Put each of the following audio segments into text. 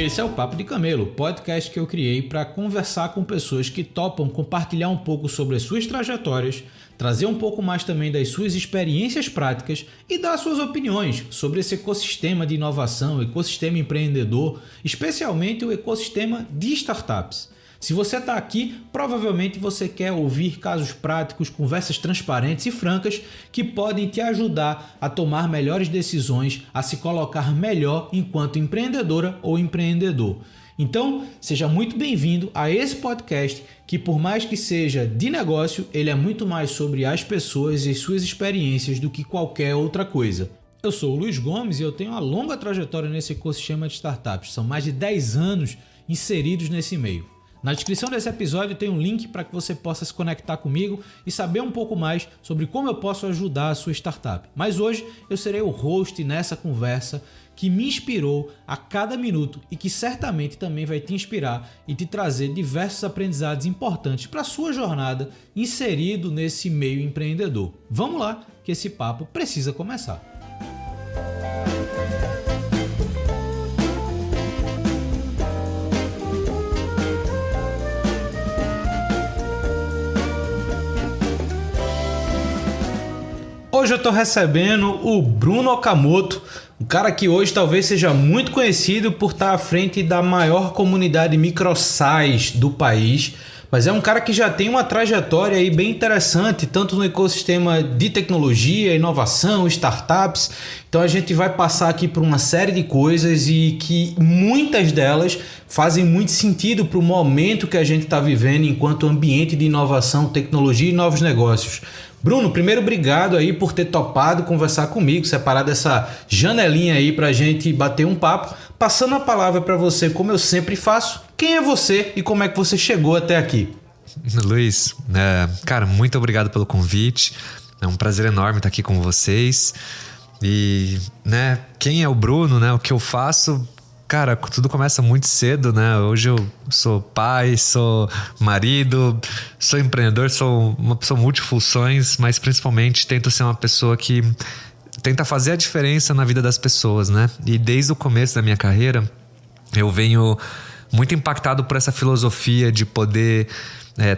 Esse é o Papo de Camelo, podcast que eu criei para conversar com pessoas que topam compartilhar um pouco sobre as suas trajetórias, trazer um pouco mais também das suas experiências práticas e dar suas opiniões sobre esse ecossistema de inovação, ecossistema empreendedor, especialmente o ecossistema de startups. Se você está aqui, provavelmente você quer ouvir casos práticos, conversas transparentes e francas que podem te ajudar a tomar melhores decisões, a se colocar melhor enquanto empreendedora ou empreendedor. Então, seja muito bem-vindo a esse podcast que, por mais que seja de negócio, ele é muito mais sobre as pessoas e suas experiências do que qualquer outra coisa. Eu sou o Luiz Gomes e eu tenho uma longa trajetória nesse ecossistema de startups. São mais de 10 anos inseridos nesse meio. Na descrição desse episódio tem um link para que você possa se conectar comigo e saber um pouco mais sobre como eu posso ajudar a sua startup. Mas hoje eu serei o host nessa conversa que me inspirou a cada minuto e que certamente também vai te inspirar e te trazer diversos aprendizados importantes para a sua jornada inserido nesse meio empreendedor. Vamos lá, que esse papo precisa começar. Hoje eu estou recebendo o Bruno Okamoto, um cara que hoje talvez seja muito conhecido por estar à frente da maior comunidade microsais do país, mas é um cara que já tem uma trajetória aí bem interessante, tanto no ecossistema de tecnologia, inovação, startups. Então a gente vai passar aqui por uma série de coisas e que muitas delas fazem muito sentido para o momento que a gente está vivendo enquanto ambiente de inovação, tecnologia e novos negócios. Bruno, primeiro obrigado aí por ter topado conversar comigo, separado essa janelinha aí pra gente bater um papo. Passando a palavra para você, como eu sempre faço, quem é você e como é que você chegou até aqui? Luiz, cara, muito obrigado pelo convite. É um prazer enorme estar aqui com vocês. E, quem é o Bruno, o que eu faço... Cara, tudo começa muito cedo, né? Hoje eu sou pai, sou marido, sou empreendedor, sou uma pessoa multifunções, mas principalmente tento ser uma pessoa que tenta fazer a diferença na vida das pessoas, né? E desde o começo da minha carreira, eu venho muito impactado por essa filosofia de poder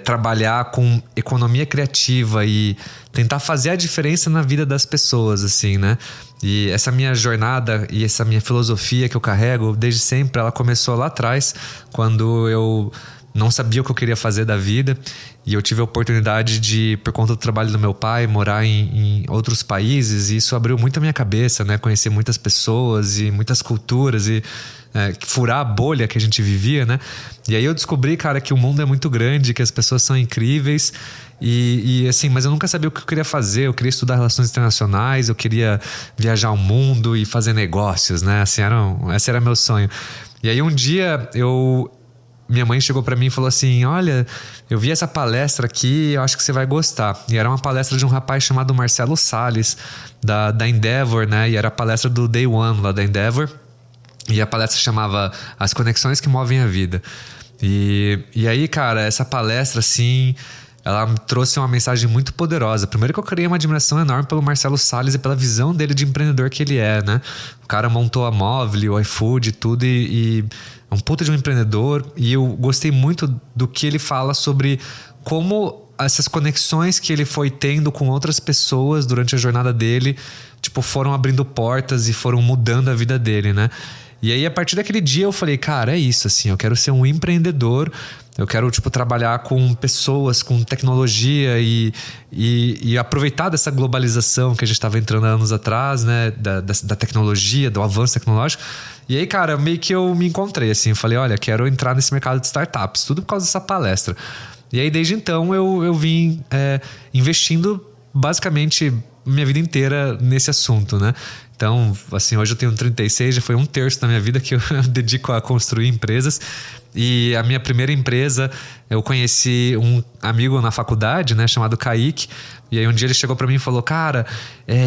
trabalhar com economia criativa e tentar fazer a diferença na vida das pessoas, assim, né? E essa minha jornada e essa minha filosofia que eu carrego desde sempre, ela começou lá atrás, quando eu não sabia o que eu queria fazer da vida e eu tive a oportunidade de, por conta do trabalho do meu pai, morar em outros países, e isso abriu muito a minha cabeça, né? Conhecer muitas pessoas e muitas culturas e furar a bolha que a gente vivia, né? E aí eu descobri, cara, que o mundo é muito grande, que as pessoas são incríveis e assim, mas eu nunca sabia o que eu queria fazer. Eu queria estudar relações internacionais, eu queria viajar o mundo e fazer negócios, né? Assim, esse era meu sonho. E aí um dia minha mãe chegou pra mim e falou assim: olha, eu vi essa palestra aqui, eu acho que você vai gostar. E era uma palestra de um rapaz chamado Marcelo Salles, da Endeavor, né? E era a palestra do Day One lá da Endeavor. E a palestra chamava As Conexões que Movem a Vida. E aí, cara, essa palestra, assim, ela me trouxe uma mensagem muito poderosa. Primeiro que eu criei uma admiração enorme pelo Marcelo Salles e pela visão dele de empreendedor que ele é, né? O cara montou a Movile, o iFood, tudo e é um puta de um empreendedor. E eu gostei muito do que ele fala sobre como essas conexões que ele foi tendo com outras pessoas durante a jornada dele, foram abrindo portas e foram mudando a vida dele, né? E aí, a partir daquele dia, eu falei, cara, é isso, assim, eu quero ser um empreendedor, eu quero, trabalhar com pessoas, com tecnologia e aproveitar dessa globalização que a gente estava entrando há anos atrás, né, da tecnologia, do avanço tecnológico. E aí, cara, meio que eu me encontrei, assim, eu falei, olha, quero entrar nesse mercado de startups, tudo por causa dessa palestra. E aí, desde então, eu vim investindo basicamente minha vida inteira nesse assunto, né? Então, assim, hoje eu tenho 36, já foi 1/3 da minha vida que eu dedico a construir empresas. E a minha primeira empresa, eu conheci um amigo na faculdade, né, chamado Kaique. E aí um dia ele chegou pra mim e falou, cara,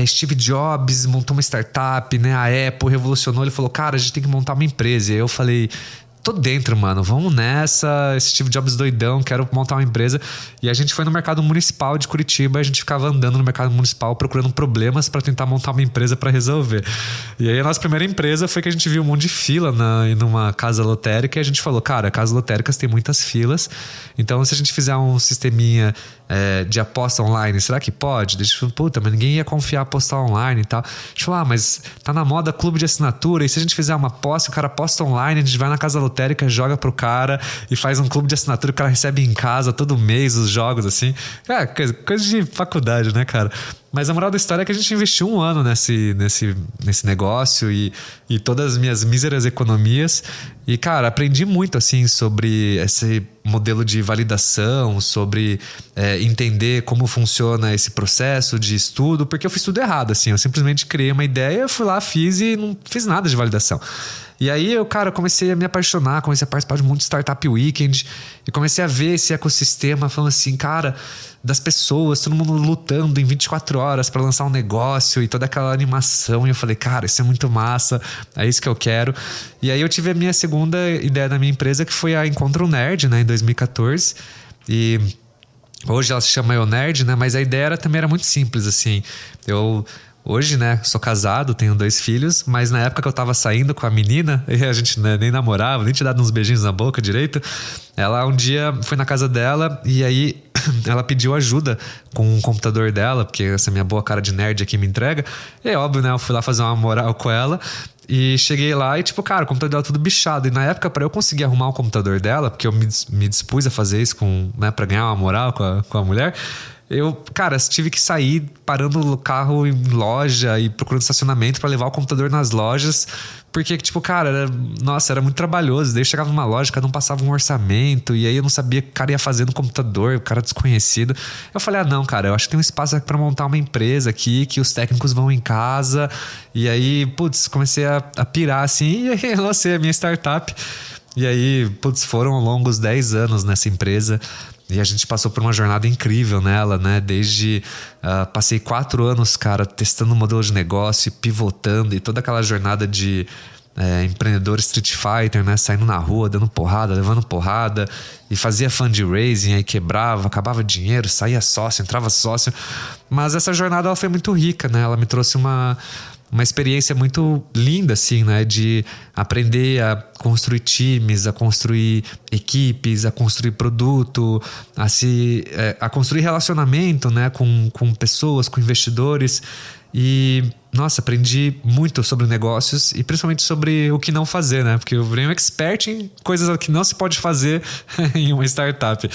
Steve Jobs montou uma startup, né, a Apple revolucionou. Ele falou, cara, a gente tem que montar uma empresa. E aí eu falei, tô dentro, mano, vamos nessa, esse Steve Jobs doidão, quero montar uma empresa. E a gente foi no mercado municipal de Curitiba, a gente ficava andando no mercado municipal procurando problemas para tentar montar uma empresa para resolver. E aí a nossa primeira empresa foi que a gente viu um monte de fila numa casa lotérica e a gente falou, cara, casas lotéricas tem muitas filas, então se a gente fizer um sisteminha de aposta online, será que pode? Deixa eu falar, puta, mas ninguém ia confiar apostar online e tal. A gente falou, mas tá na moda clube de assinatura, e se a gente fizer uma aposta, o cara aposta online, a gente vai na casa lotérica, joga pro cara e faz um clube de assinatura, o cara recebe em casa todo mês os jogos, assim. Coisa de faculdade, né, cara? Mas a moral da história é que a gente investiu 1 ano nesse negócio e todas as minhas míseras economias. E, cara, aprendi muito, assim, sobre esse modelo de validação, sobre entender como funciona esse processo de estudo, porque eu fiz tudo errado, assim. Eu simplesmente criei uma ideia, fui lá, fiz e não fiz nada de validação. E aí eu, cara, comecei a me apaixonar, comecei a participar de muito Startup Weekend e comecei a ver esse ecossistema falando assim, cara, das pessoas, todo mundo lutando em 24 horas para lançar um negócio e toda aquela animação. E eu falei, cara, isso é muito massa, é isso que eu quero. E aí eu tive a minha segunda ideia da minha empresa, que foi a Encontro Nerd, né, em 2014. E hoje ela se chama Eu Nerd, né, mas a ideia também era muito simples, assim. Hoje, né, sou casado, tenho 2 filhos, mas na época que eu tava saindo com a menina, e a gente, né, nem namorava, nem tinha dado uns beijinhos na boca direito, ela um dia foi na casa dela e aí ela pediu ajuda com o computador dela, porque essa minha boa cara de nerd aqui me entrega. E é óbvio, né, eu fui lá fazer uma moral com ela e cheguei lá e tipo, cara, o computador dela tudo bichado. E na época, pra eu conseguir arrumar o computador dela, porque eu me dispus a fazer isso né, pra ganhar uma moral com a mulher, eu, cara, tive que sair parando o carro em loja e procurando estacionamento pra levar o computador nas lojas, porque, tipo, cara, era muito trabalhoso. Daí eu chegava numa loja, cada um passava um orçamento, e aí eu não sabia o que o cara ia fazer no computador, o cara desconhecido. Eu falei, não, cara, eu acho que tem um espaço pra montar uma empresa aqui, que os técnicos vão em casa. E aí, putz, comecei a pirar assim, e aí lancei a minha startup. E aí, putz, foram longos 10 anos nessa empresa. E a gente passou por uma jornada incrível nela, né? Desde... passei 4 anos, cara, testando um modelo de negócio, pivotando, e toda aquela jornada de empreendedor Street Fighter, né? Saindo na rua, dando porrada, levando porrada, e fazia fundraising, aí quebrava, acabava dinheiro, saía sócio, entrava sócio. Mas essa jornada ela foi muito rica, né? Ela me trouxe uma experiência muito linda, assim, né? De aprender a construir times, a construir equipes, a construir produto, a construir relacionamento, né? Com pessoas, com investidores. E, nossa, aprendi muito sobre negócios e principalmente sobre o que não fazer, né? Porque eu virei um expert em coisas que não se pode fazer em uma startup.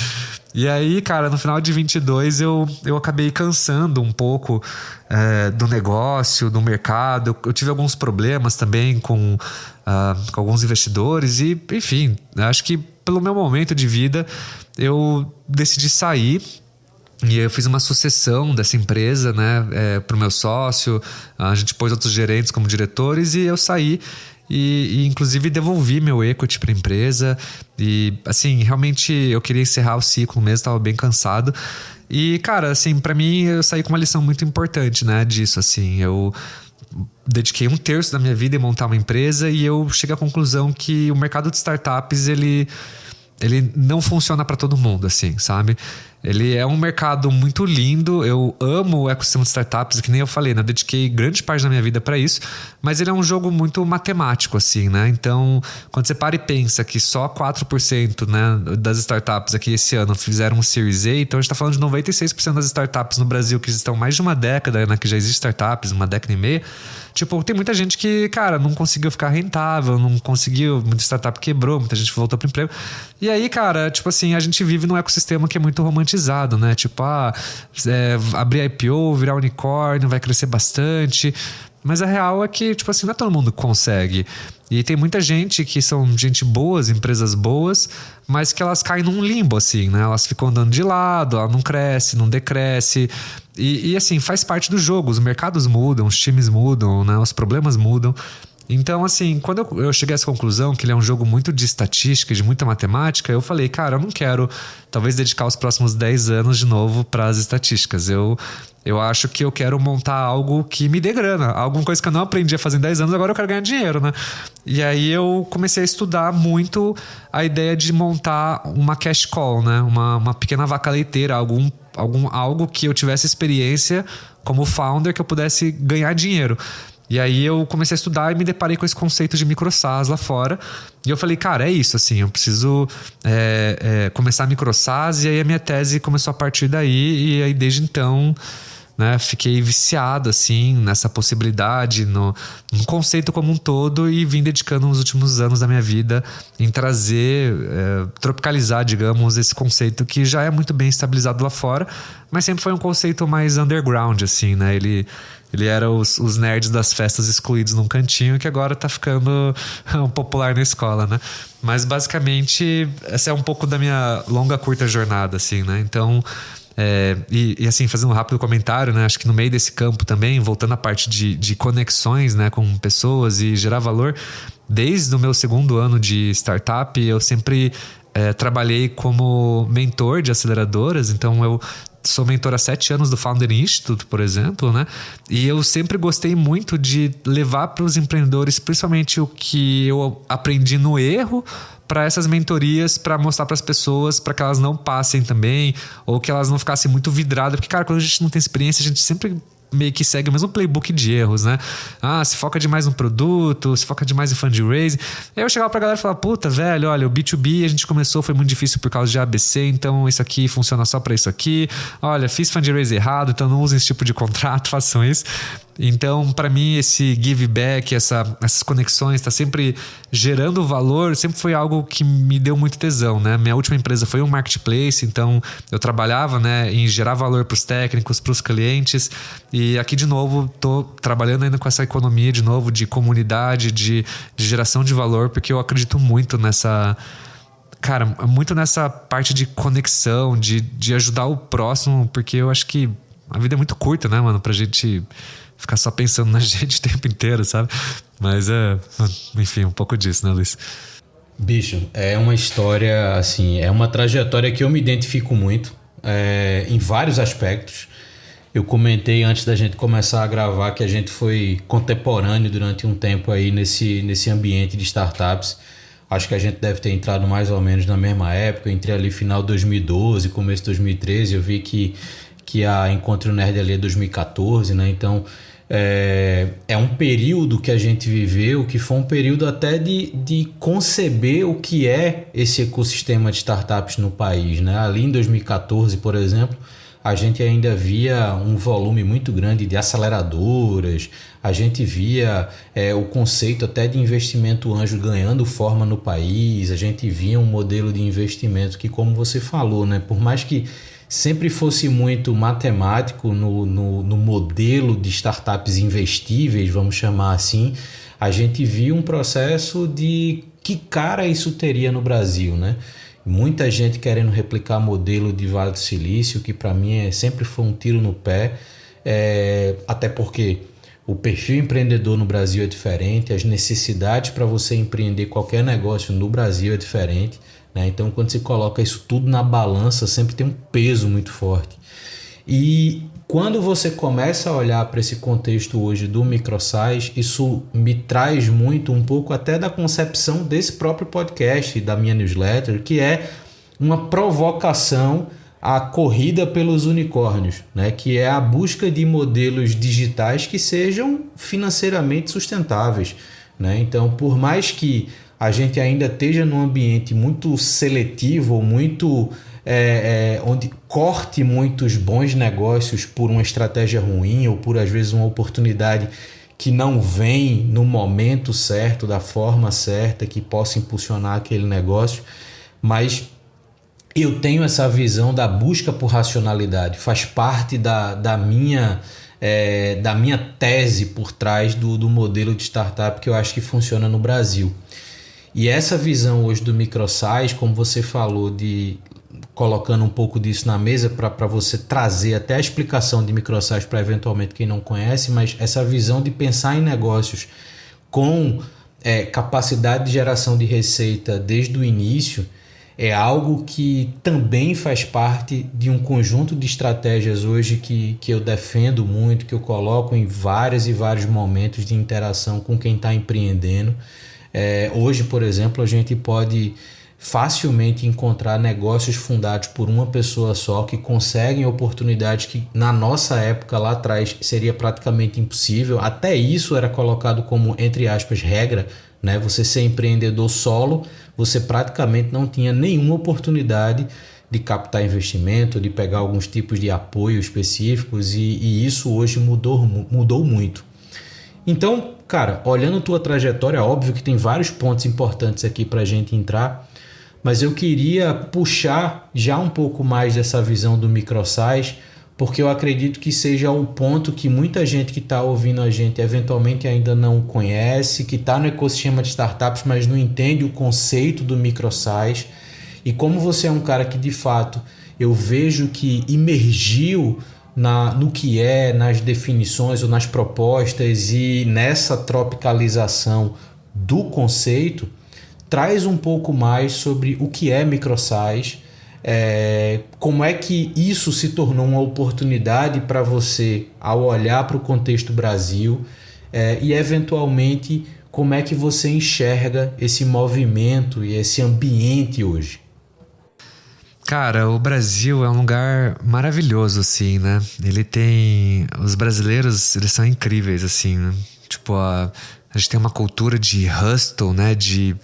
E aí, cara, no final de 22 eu acabei cansando um pouco do negócio, do mercado. Eu tive alguns problemas também com alguns investidores e, enfim, acho que pelo meu momento de vida eu decidi sair. E eu fiz uma sucessão dessa empresa, né, para o meu sócio. A gente pôs outros gerentes como diretores e eu saí e inclusive devolvi meu equity para a empresa. E assim, realmente eu queria encerrar o ciclo mesmo, estava bem cansado. E cara, assim, para mim eu saí com uma lição muito importante, né, disso, assim. Eu dediquei 1/3 da minha vida em montar uma empresa e eu cheguei à conclusão que o mercado de startups, ele não funciona para todo mundo, assim, sabe? Ele é um mercado muito lindo, eu amo o ecossistema de startups, que nem eu falei, né? Eu dediquei grande parte da minha vida para isso, mas ele é um jogo muito matemático, assim, né? Então, quando você para e pensa que só 4%, né, das startups aqui esse ano fizeram um Series A, então a gente tá falando de 96% das startups no Brasil que estão mais de uma década, né, que já existe startups, uma década e meia. Tipo, tem muita gente que, cara, não conseguiu ficar rentável, não conseguiu, muita startup quebrou, muita gente voltou pro emprego. E aí, cara, tipo assim, a gente vive num ecossistema que é muito romantizado, né? Tipo, abrir IPO, virar unicórnio, vai crescer bastante. Mas a real é que, tipo assim, não é todo mundo que consegue. E tem muita gente que são gente boas, empresas boas, mas que elas caem num limbo, assim, né? Elas ficam andando de lado, ela não cresce, não decresce. E assim, faz parte do jogo. Os mercados mudam, os times mudam, né? Os problemas mudam. Então, assim, quando eu cheguei a essa conclusão que ele é um jogo muito de estatística, de muita matemática, eu falei, cara, eu não quero talvez dedicar os próximos 10 anos de novo para as estatísticas. Eu acho que eu quero montar algo que me dê grana. Alguma coisa que eu não aprendi a fazer em 10 anos, agora eu quero ganhar dinheiro, né? E aí eu comecei a estudar muito a ideia de montar uma cash call, né? Uma pequena vaca leiteira, algo que eu tivesse experiência como founder, que eu pudesse ganhar dinheiro. E aí eu comecei a estudar e me deparei com esse conceito de micro-SaaS lá fora. E eu falei, cara, é isso, assim, eu preciso começar a micro-SaaS. E aí a minha tese começou a partir daí. E aí desde então, né, fiquei viciado, assim, nessa possibilidade, no conceito como um todo. E vim dedicando os últimos anos da minha vida em trazer, tropicalizar, digamos, esse conceito que já é muito bem estabilizado lá fora. Mas sempre foi um conceito mais underground, assim, né? Ele era os nerds das festas excluídos num cantinho, que agora tá ficando popular na escola, né? Mas basicamente essa é um pouco da minha longa, curta jornada, assim, né? Então, assim, fazendo um rápido comentário, né? Acho que no meio desse campo também, voltando à parte de conexões, né, com pessoas e gerar valor, desde o meu segundo ano de startup, eu sempre trabalhei como mentor de aceleradoras. Então eu sou mentor há 7 anos do Founder Institute, por exemplo, né? E eu sempre gostei muito de levar para os empreendedores, principalmente o que eu aprendi no erro, para essas mentorias, para mostrar para as pessoas, para que elas não passem também, ou que elas não ficassem muito vidradas. Porque, cara, quando a gente não tem experiência, a gente sempre meio que segue o mesmo playbook de erros, né? Se foca demais no produto, se foca demais em fundraising. Aí eu chegava pra galera e falava, puta, velho, olha, o B2B a gente começou, foi muito difícil por causa de ABC, então isso aqui funciona só pra isso aqui. Olha, fiz fundraising errado, então não usem esse tipo de contrato, façam isso. Então, para mim, esse give back, essas conexões, tá sempre gerando valor, sempre foi algo que me deu muito tesão, né? Minha última empresa foi um marketplace, então eu trabalhava, né, em gerar valor para os técnicos, para os clientes. E aqui, de novo, tô trabalhando ainda com essa economia, de novo, de comunidade, de geração de valor, porque eu acredito muito nessa... Cara, muito nessa parte de conexão, de ajudar o próximo, porque eu acho que a vida é muito curta, né, mano, pra gente ficar só pensando na gente o tempo inteiro, sabe? Mas enfim, um pouco disso, né, Luiz? Bicho, é uma história, assim, é uma trajetória que eu me identifico muito, em vários aspectos. Eu comentei antes da gente começar a gravar que a gente foi contemporâneo durante um tempo aí nesse ambiente de startups. Acho que a gente deve ter entrado mais ou menos na mesma época. Eu entrei ali final de 2012, começo de 2013. Eu vi que a Encontro Nerd ali é 2014, né? Então, é um período que a gente viveu que foi um período até de conceber o que é esse ecossistema de startups no país, né? Ali em 2014, por exemplo, a gente ainda via um volume muito grande de aceleradoras, a gente via o conceito até de investimento anjo ganhando forma no país, a gente via um modelo de investimento que, como você falou, né, por mais que sempre fosse muito matemático no modelo de startups investíveis, vamos chamar assim, a gente via um processo de que cara isso teria no Brasil, né? Muita gente querendo replicar modelo de Vale do Silício, que para mim sempre foi um tiro no pé, até porque o perfil empreendedor no Brasil é diferente, as necessidades para você empreender qualquer negócio no Brasil é diferente, né? Então, quando você coloca isso tudo na balança, sempre tem um peso muito forte. E quando você começa a olhar para esse contexto hoje do microsize, isso me traz muito um pouco até da concepção desse próprio podcast, da minha newsletter, que é uma provocação à corrida pelos unicórnios, né? Que é a busca de modelos digitais que sejam financeiramente sustentáveis, né? Então, por mais que a gente ainda esteja num ambiente muito seletivo, muito onde corte muitos bons negócios por uma estratégia ruim ou por, às vezes, uma oportunidade que não vem no momento certo, da forma certa, que possa impulsionar aquele negócio, mas eu tenho essa visão da busca por racionalidade, faz parte da minha tese por trás do modelo de startup que eu acho que funciona no Brasil. E essa visão hoje do microsize, como você falou, colocando um pouco disso na mesa para você trazer até a explicação de microsize para eventualmente quem não conhece, mas essa visão de pensar em negócios com capacidade de geração de receita desde o início, é algo que também faz parte de um conjunto de estratégias hoje que eu defendo muito, que eu coloco em vários e vários momentos de interação com quem está empreendendo. Hoje, por exemplo, a gente pode facilmente encontrar negócios fundados por uma pessoa só que conseguem oportunidades que na nossa época lá atrás seria praticamente impossível. Até isso era colocado como, entre aspas, regra, né? Você ser empreendedor solo, você praticamente não tinha nenhuma oportunidade de captar investimento, de pegar alguns tipos de apoio específicos, e isso hoje mudou muito. Então, cara, olhando tua trajetória, óbvio que tem vários pontos importantes aqui para a gente entrar, mas eu queria puxar já um pouco mais dessa visão do microsize, porque eu acredito que seja um ponto que muita gente que está ouvindo a gente eventualmente ainda não conhece, que está no ecossistema de startups, mas não entende o conceito do microsize. E como você é um cara que, de fato, eu vejo que imergiu no que nas definições ou nas propostas e nessa tropicalização do conceito, traz um pouco mais sobre o que é microsize, como é que isso se tornou uma oportunidade para você ao olhar para o contexto Brasil, e eventualmente como é que você enxerga esse movimento e esse ambiente hoje. Cara, o Brasil é um lugar maravilhoso, assim, né? Ele tem... Os brasileiros, eles são incríveis, assim, né? Tipo, a gente tem uma cultura de hustle, né? De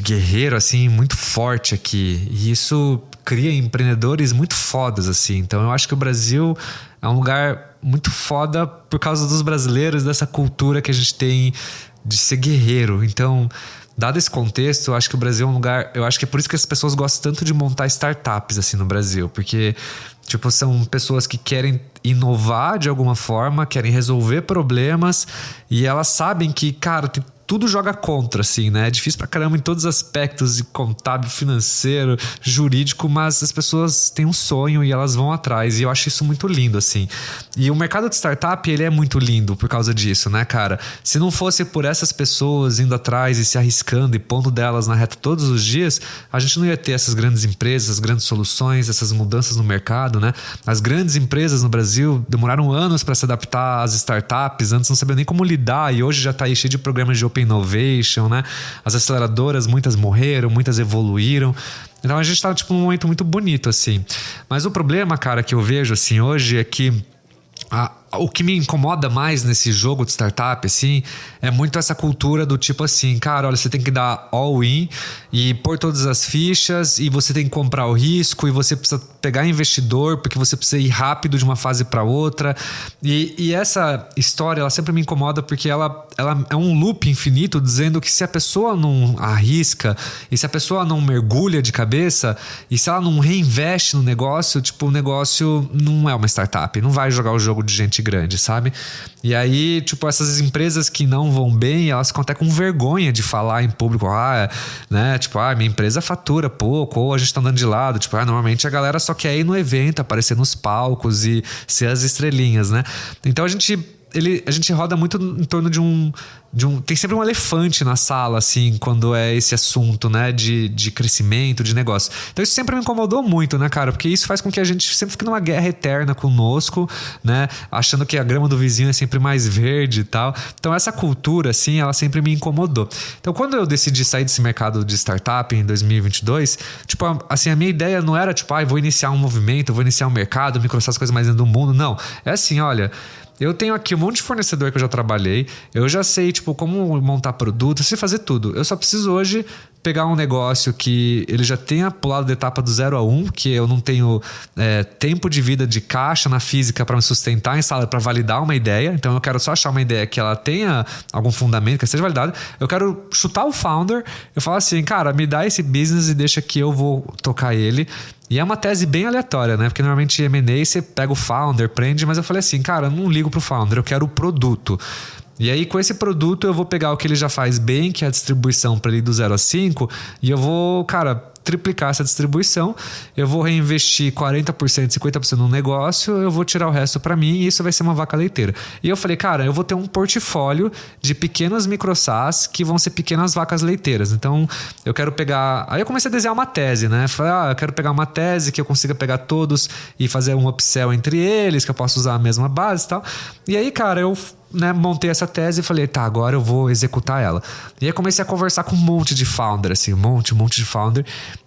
guerreiro, assim, muito forte aqui. E isso cria empreendedores muito fodas, assim. Então eu acho que o Brasil é um lugar muito foda por causa dos brasileiros, dessa cultura que a gente tem de ser guerreiro. Então, dado esse contexto, eu acho que o Brasil é um lugar... Eu acho que é por isso que as pessoas gostam tanto de montar startups, assim, no Brasil. Porque, tipo, são pessoas que querem inovar de alguma forma, querem resolver problemas, e elas sabem que, cara, tudo joga contra, assim, né? É difícil pra caramba em todos os aspectos, de contábil, financeiro, jurídico, mas as pessoas têm um sonho e elas vão atrás, e eu acho isso muito lindo, assim. E o mercado de startup, ele é muito lindo por causa disso, né, cara? Se não fosse por essas pessoas indo atrás e se arriscando e pondo delas na reta todos os dias, a gente não ia ter essas grandes empresas, essas grandes soluções, essas mudanças no mercado, né? As grandes empresas no Brasil demoraram anos para se adaptar às startups, antes não sabiam nem como lidar, e hoje já tá aí cheio de programas de Open Innovation, né? As aceleradoras, muitas morreram, muitas evoluíram. Então a gente tá tipo num momento muito bonito, assim. Mas o problema, cara, que eu vejo assim hoje é que o que me incomoda mais nesse jogo de startup, assim, é muito essa cultura do tipo assim, cara, olha, você tem que dar all-in e pôr todas as fichas, e você tem que comprar o risco, e você precisa pegar investidor, porque você precisa ir rápido de uma fase para outra. E essa história, ela sempre me incomoda, porque ela é um loop infinito, dizendo que se a pessoa não arrisca, e se a pessoa não mergulha de cabeça, e se ela não reinveste no negócio, tipo, o negócio não é uma startup, não vai jogar o jogo de gente grande, sabe? E aí, tipo, essas empresas que não vão bem, elas ficam até com vergonha de falar em público, né? Tipo, minha empresa fatura pouco, ou a gente tá andando de lado. Tipo, normalmente a galera só quer ir no evento, aparecer nos palcos e ser as estrelinhas, né? Então a gente roda muito em torno de um... Tem sempre um elefante na sala, assim, quando é esse assunto, né? De crescimento, de negócio. Então isso sempre me incomodou muito, né, cara? Porque isso faz com que a gente sempre fique numa guerra eterna conosco, né? Achando que a grama do vizinho é sempre mais verde e tal. Então essa cultura, assim, ela sempre me incomodou. Então quando eu decidi sair desse mercado de startup em 2022, tipo, assim, a minha ideia não era, tipo, vou iniciar um movimento, vou iniciar um mercado, microstar as coisas mais dentro do mundo. Não. É assim, olha... Eu tenho aqui um monte de fornecedor que eu já trabalhei. Eu já sei, tipo, como montar produto, eu sei fazer tudo. Eu só preciso hoje pegar um negócio que ele já tenha pulado da etapa do 0 a 1, que eu não tenho tempo de vida de caixa na física para me sustentar em sala, para validar uma ideia. Então eu quero só achar uma ideia que ela tenha algum fundamento, que seja validada. Eu quero chutar o founder. Eu falo assim, cara, me dá esse business e deixa que eu vou tocar ele. E é uma tese bem aleatória, né? Porque normalmente M&A você pega o founder, prende, mas eu falei assim, cara, eu não ligo pro founder, eu quero o produto. E aí com esse produto eu vou pegar o que ele já faz bem, que é a distribuição para ele do 0 a 5, e eu vou, cara, triplicar essa distribuição, eu vou reinvestir 40%, 50% no negócio, eu vou tirar o resto para mim e isso vai ser uma vaca leiteira. E eu falei, cara, eu vou ter um portfólio de pequenas micro SaaS que vão ser pequenas vacas leiteiras. Então, eu quero pegar... Aí eu comecei a desenhar uma tese, né? Falei, eu quero pegar uma tese que eu consiga pegar todos e fazer um upsell entre eles, que eu possa usar a mesma base e tal. E aí, cara, eu... montei essa tese e falei, tá, agora eu vou executar ela. E aí comecei a conversar com um monte de founder, assim, um monte de founder.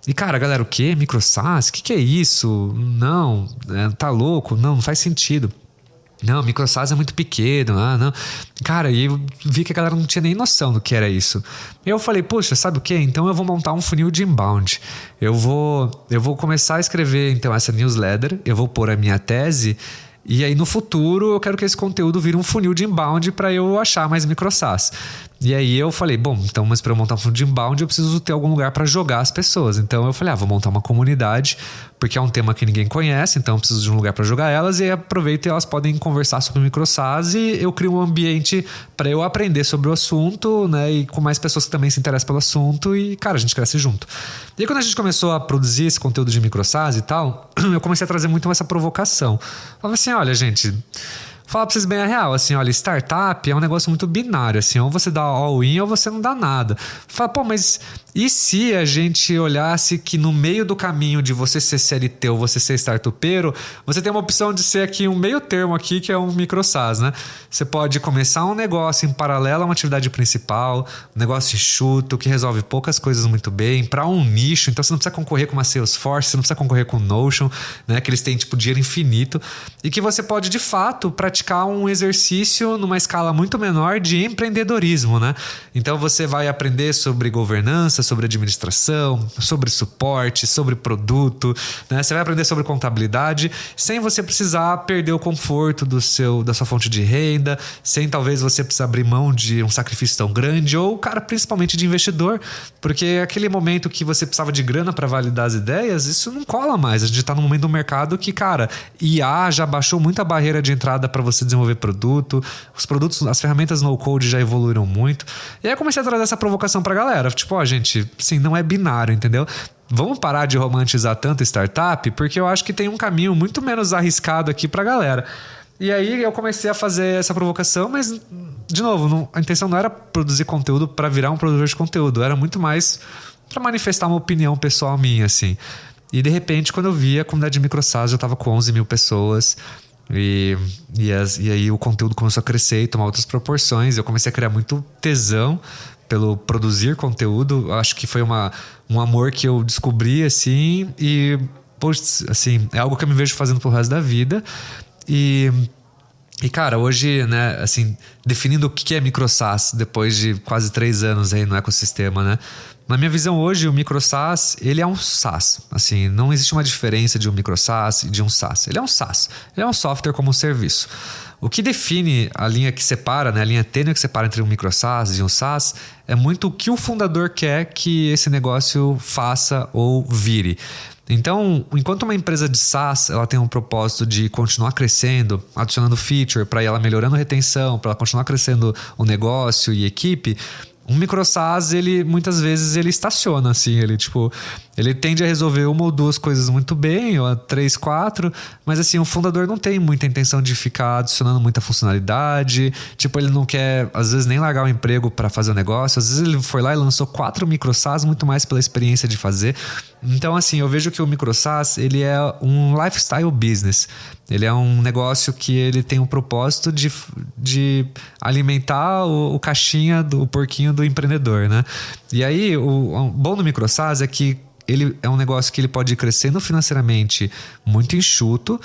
E, cara, galera, o quê? Micro SaaS? O que é isso? Não, tá louco? Não faz sentido. Não, micro SaaS é muito pequeno. Não. Cara, e eu vi que a galera não tinha nem noção do que era isso. E eu falei, poxa, sabe o quê? Então eu vou montar um funil de inbound. Eu vou começar a escrever, então, essa newsletter. Eu vou pôr a minha tese. E aí no futuro eu quero que esse conteúdo vire um funil de inbound para eu achar mais micro SaaS. E aí eu falei, bom, então, mas para eu montar um funil de inbound eu preciso ter algum lugar para jogar as pessoas. Então eu falei, vou montar uma comunidade, porque é um tema que ninguém conhece, então eu preciso de um lugar para jogar elas, e aí aproveito e elas podem conversar sobre micro SaaS e eu crio um ambiente para eu aprender sobre o assunto, né, e com mais pessoas que também se interessam pelo assunto e, cara, a gente cresce junto. E aí quando a gente começou a produzir esse conteúdo de micro SaaS e tal, eu comecei a trazer muito essa provocação. Falava assim, olha, gente... Falar pra vocês bem a real, assim, olha, startup é um negócio muito binário, assim, ou você dá all-in ou você não dá nada. Fala, pô, mas e se a gente olhasse que no meio do caminho de você ser CLT ou você ser startupeiro, você tem uma opção de ser aqui um meio termo aqui, que é um micro SaaS, né? Você pode começar um negócio em paralelo a uma atividade principal, um negócio enxuto, que resolve poucas coisas muito bem, para um nicho, então você não precisa concorrer com uma Salesforce, você não precisa concorrer com o Notion, né? Que eles têm, tipo, dinheiro infinito, e que você pode, de fato, praticar um exercício numa escala muito menor de empreendedorismo, né? Então você vai aprender sobre governança, sobre administração, sobre suporte, sobre produto, né? Você vai aprender sobre contabilidade sem você precisar perder o conforto da sua fonte de renda, sem talvez você precisar abrir mão de um sacrifício tão grande, ou, cara, principalmente de investidor, porque aquele momento que você precisava de grana para validar as ideias, isso não cola mais. A gente está num momento do mercado que, cara, IA já baixou muito a barreira de entrada para você desenvolver produto, os produtos, as ferramentas no-code já evoluíram muito. E aí eu comecei a trazer essa provocação pra galera, tipo, gente, sim, não é binário, entendeu? Vamos parar de romantizar tanto startup, porque eu acho que tem um caminho muito menos arriscado aqui pra galera. E aí eu comecei a fazer essa provocação, mas, de novo, a intenção não era produzir conteúdo para virar um produtor de conteúdo, era muito mais para manifestar uma opinião pessoal minha, assim. E de repente, quando eu vi, a comunidade de micro SaaS já estava com 11 mil pessoas. E aí o conteúdo começou a crescer e tomar outras proporções. Eu comecei a criar muito tesão pelo produzir conteúdo. Acho que foi um amor que eu descobri, assim. E, poxa, assim, é algo que eu me vejo fazendo pro resto da vida. E cara, hoje, né, assim, definindo o que é micro SaaS depois de quase 3 anos aí no ecossistema, né? Na minha visão hoje, o micro SaaS, ele é um SaaS. Assim, não existe uma diferença de um micro SaaS e de um SaaS. Ele é um SaaS. Ele é um software como um serviço. O que define a linha que separa, né, a linha tênue que separa entre um micro SaaS e um SaaS, é muito o que o fundador quer que esse negócio faça ou vire. Então, enquanto uma empresa de SaaS ela tem um propósito de continuar crescendo, adicionando feature para ela melhorando a retenção, para ela continuar crescendo o negócio e equipe, um micro SaaS, muitas vezes ele estaciona, assim, ele tende a resolver uma ou duas coisas muito bem, ou 3, 4, mas assim, o fundador não tem muita intenção de ficar adicionando muita funcionalidade, ele não quer, às vezes, nem largar o emprego para fazer o negócio, às vezes ele foi lá e lançou 4 micro SaaS, muito mais pela experiência de fazer. Então, assim, eu vejo que o micro SaaS, ele é um lifestyle business. Ele é um negócio que ele tem um propósito de alimentar o caixinha, o porquinho do empreendedor, né? E aí, o bom do micro SaaS é que ele é um negócio que ele pode ir crescendo financeiramente muito enxuto.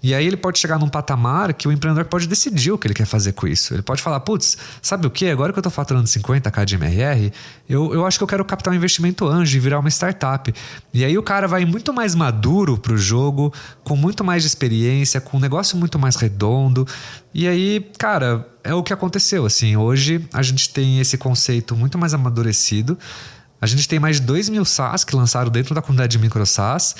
E aí ele pode chegar num patamar que o empreendedor pode decidir o que ele quer fazer com isso. Ele pode falar, putz, sabe o quê? Agora que eu tô faturando 50k de MRR, eu acho que eu quero captar um investimento anjo e virar uma startup. E aí o cara vai muito mais maduro pro jogo, com muito mais de experiência, com um negócio muito mais redondo. E aí, cara, é o que aconteceu. Assim, hoje a gente tem esse conceito muito mais amadurecido. A gente tem mais de 2 mil SaaS que lançaram dentro da comunidade de micro SaaS.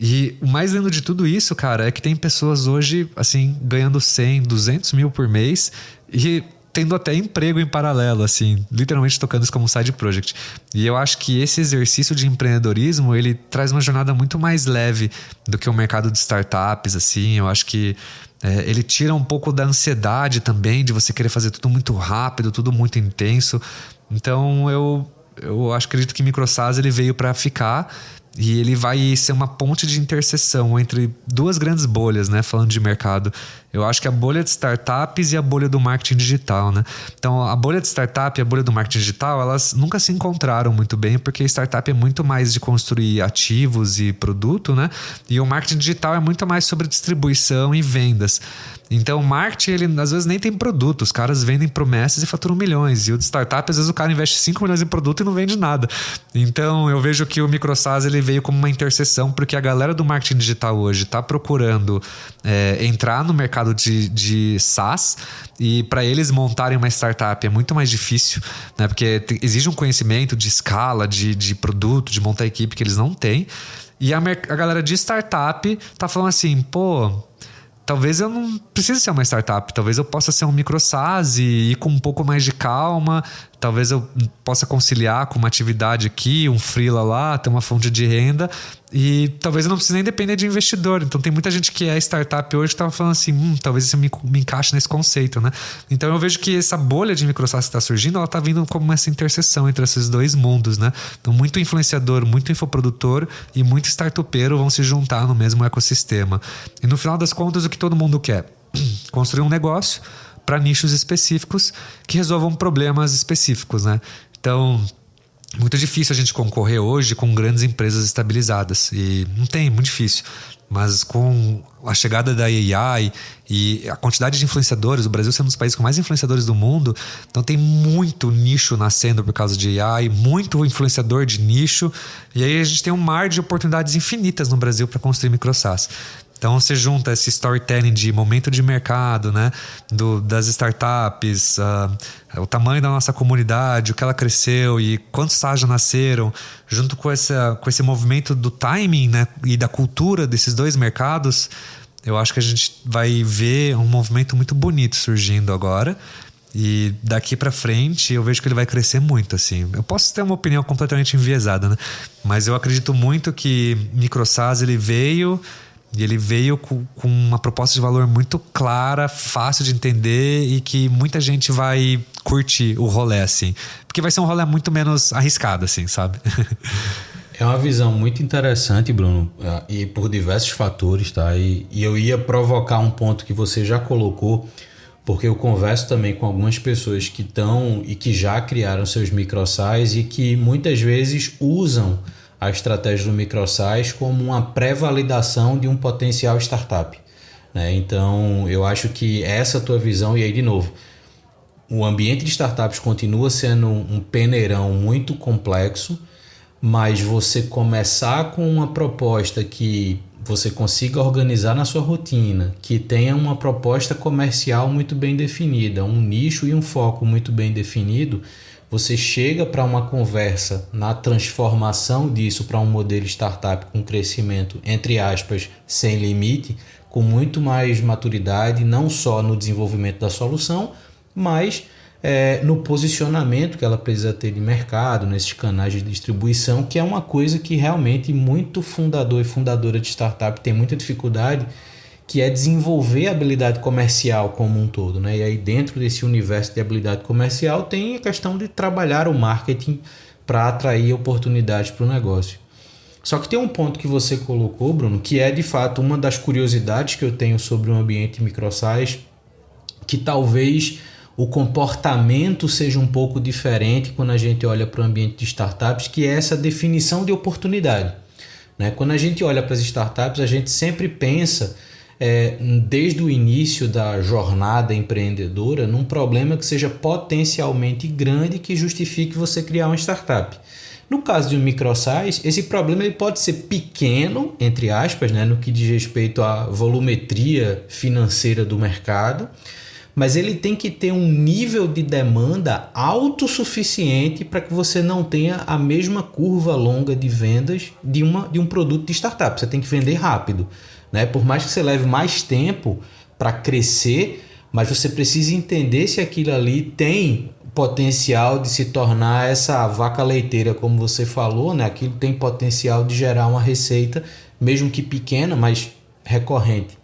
E o mais lindo de tudo isso, cara, é que tem pessoas hoje, assim, ganhando 100, 200 mil por mês. E tendo até emprego em paralelo, assim, literalmente tocando isso como um side project. E eu acho que esse exercício de empreendedorismo, ele traz uma jornada muito mais leve do que o mercado de startups, assim. Eu acho que ele tira um pouco da ansiedade também, de você querer fazer tudo muito rápido, tudo muito intenso. Então, eu acredito que MicroSaaS ele veio para ficar e ele vai ser uma ponte de interseção entre duas grandes bolhas, né? Falando de mercado. Eu acho que a bolha de startups e a bolha do marketing digital, né? Então, a bolha de startup e a bolha do marketing digital, elas nunca se encontraram muito bem, porque startup é muito mais de construir ativos e produto, né? E o marketing digital é muito mais sobre distribuição e vendas. Então, o marketing, ele às vezes nem tem produto. Os caras vendem promessas e faturam milhões. E o de startup, às vezes o cara investe 5 milhões em produto e não vende nada. Então, eu vejo que o MicroSaaS ele veio como uma interseção, porque a galera do marketing digital hoje está procurando entrar no mercado de SaaS, e para eles montarem uma startup é muito mais difícil, né? Porque exige um conhecimento de escala, de produto, de montar equipe que eles não têm. E a galera de startup tá falando assim, pô, talvez eu não precise ser uma startup, talvez eu possa ser um MicroSaaS e ir com um pouco mais de calma, talvez eu possa conciliar com uma atividade aqui, um freela lá, ter uma fonte de renda, e talvez eu não precise nem depender de investidor. Então tem muita gente que é startup hoje que estava falando assim, talvez isso me encaixe nesse conceito, né? Então eu vejo que essa bolha de MicroSaaS que está surgindo, ela está vindo como essa interseção entre esses dois mundos, né? Então muito influenciador, muito infoprodutor e muito startupeiro vão se juntar no mesmo ecossistema. E no final das contas, o que todo mundo quer? Construir um negócio para nichos específicos que resolvam problemas específicos, né? Então, muito difícil a gente concorrer hoje com grandes empresas estabilizadas. E não tem, muito difícil. Mas com a chegada da AI e a quantidade de influenciadores, o Brasil sendo um dos países com mais influenciadores do mundo, então tem muito nicho nascendo por causa de AI, muito influenciador de nicho, e aí a gente tem um mar de oportunidades infinitas no Brasil para construir MicroSaaS. Então você junta esse storytelling de momento de mercado, né? Das startups, o tamanho da nossa comunidade, o que ela cresceu e quantos SaaS já nasceram, junto com esse movimento do timing, né? E da cultura desses dois mercados, eu acho que a gente vai ver um movimento muito bonito surgindo agora. E daqui para frente eu vejo que ele vai crescer muito, assim. Eu posso ter uma opinião completamente enviesada, né? Mas eu acredito muito que MicroSaaS ele veio com uma proposta de valor muito clara, fácil de entender e que muita gente vai curtir o rolê, assim. Porque vai ser um rolê muito menos arriscado, assim, sabe? É uma visão muito interessante, Bruno, e por diversos fatores, tá? E eu ia provocar um ponto que você já colocou, porque eu converso também com algumas pessoas que estão e que já criaram seus MicroSaaS e que muitas vezes usam a estratégia do MicroSaaS como uma pré-validação de um potencial startup, né? Então, eu acho que essa tua visão, e aí de novo, o ambiente de startups continua sendo um peneirão muito complexo, mas você começar com uma proposta que você consiga organizar na sua rotina, que tenha uma proposta comercial muito bem definida, um nicho e um foco muito bem definido, você chega para uma conversa na transformação disso para um modelo startup com crescimento, entre aspas, sem limite, com muito mais maturidade, não só no desenvolvimento da solução, mas no posicionamento que ela precisa ter de mercado, nesses canais de distribuição, que é uma coisa que realmente muito fundador e fundadora de startup tem muita dificuldade, que é desenvolver a habilidade comercial como um todo, né? E aí dentro desse universo de habilidade comercial tem a questão de trabalhar o marketing para atrair oportunidades para o negócio. Só que tem um ponto que você colocou, Bruno, que é de fato uma das curiosidades que eu tenho sobre o ambiente MicroSaaS, que talvez o comportamento seja um pouco diferente quando a gente olha para o ambiente de startups, que é essa definição de oportunidade, né? Quando a gente olha para as startups, a gente sempre pensa desde o início da jornada empreendedora num problema que seja potencialmente grande que justifique você criar uma startup. No caso de um MicroSaaS, esse problema ele pode ser pequeno, entre aspas, né, no que diz respeito à volumetria financeira do mercado, mas ele tem que ter um nível de demanda autossuficiente para que você não tenha a mesma curva longa de vendas de um produto de startup. Você tem que vender rápido, né? Por mais que você leve mais tempo para crescer, mas você precisa entender se aquilo ali tem potencial de se tornar essa vaca leiteira, como você falou, né? Aquilo tem potencial de gerar uma receita, mesmo que pequena, mas recorrente.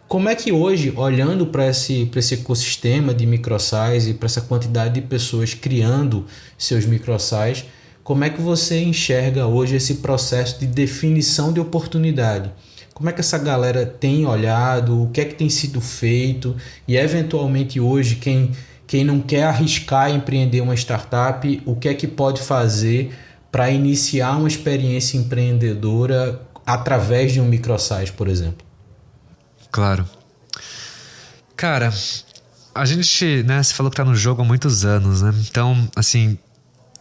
Como é que hoje, olhando para esse ecossistema de microsize e para essa quantidade de pessoas criando seus microsize, como é que você enxerga hoje esse processo de definição de oportunidade? Como é que essa galera tem olhado, o que é que tem sido feito e eventualmente hoje quem não quer arriscar empreender uma startup, o que é que pode fazer para iniciar uma experiência empreendedora através de um microsize, por exemplo? Claro. Cara, a gente, né, você falou que tá no jogo há muitos anos, né? Então, assim,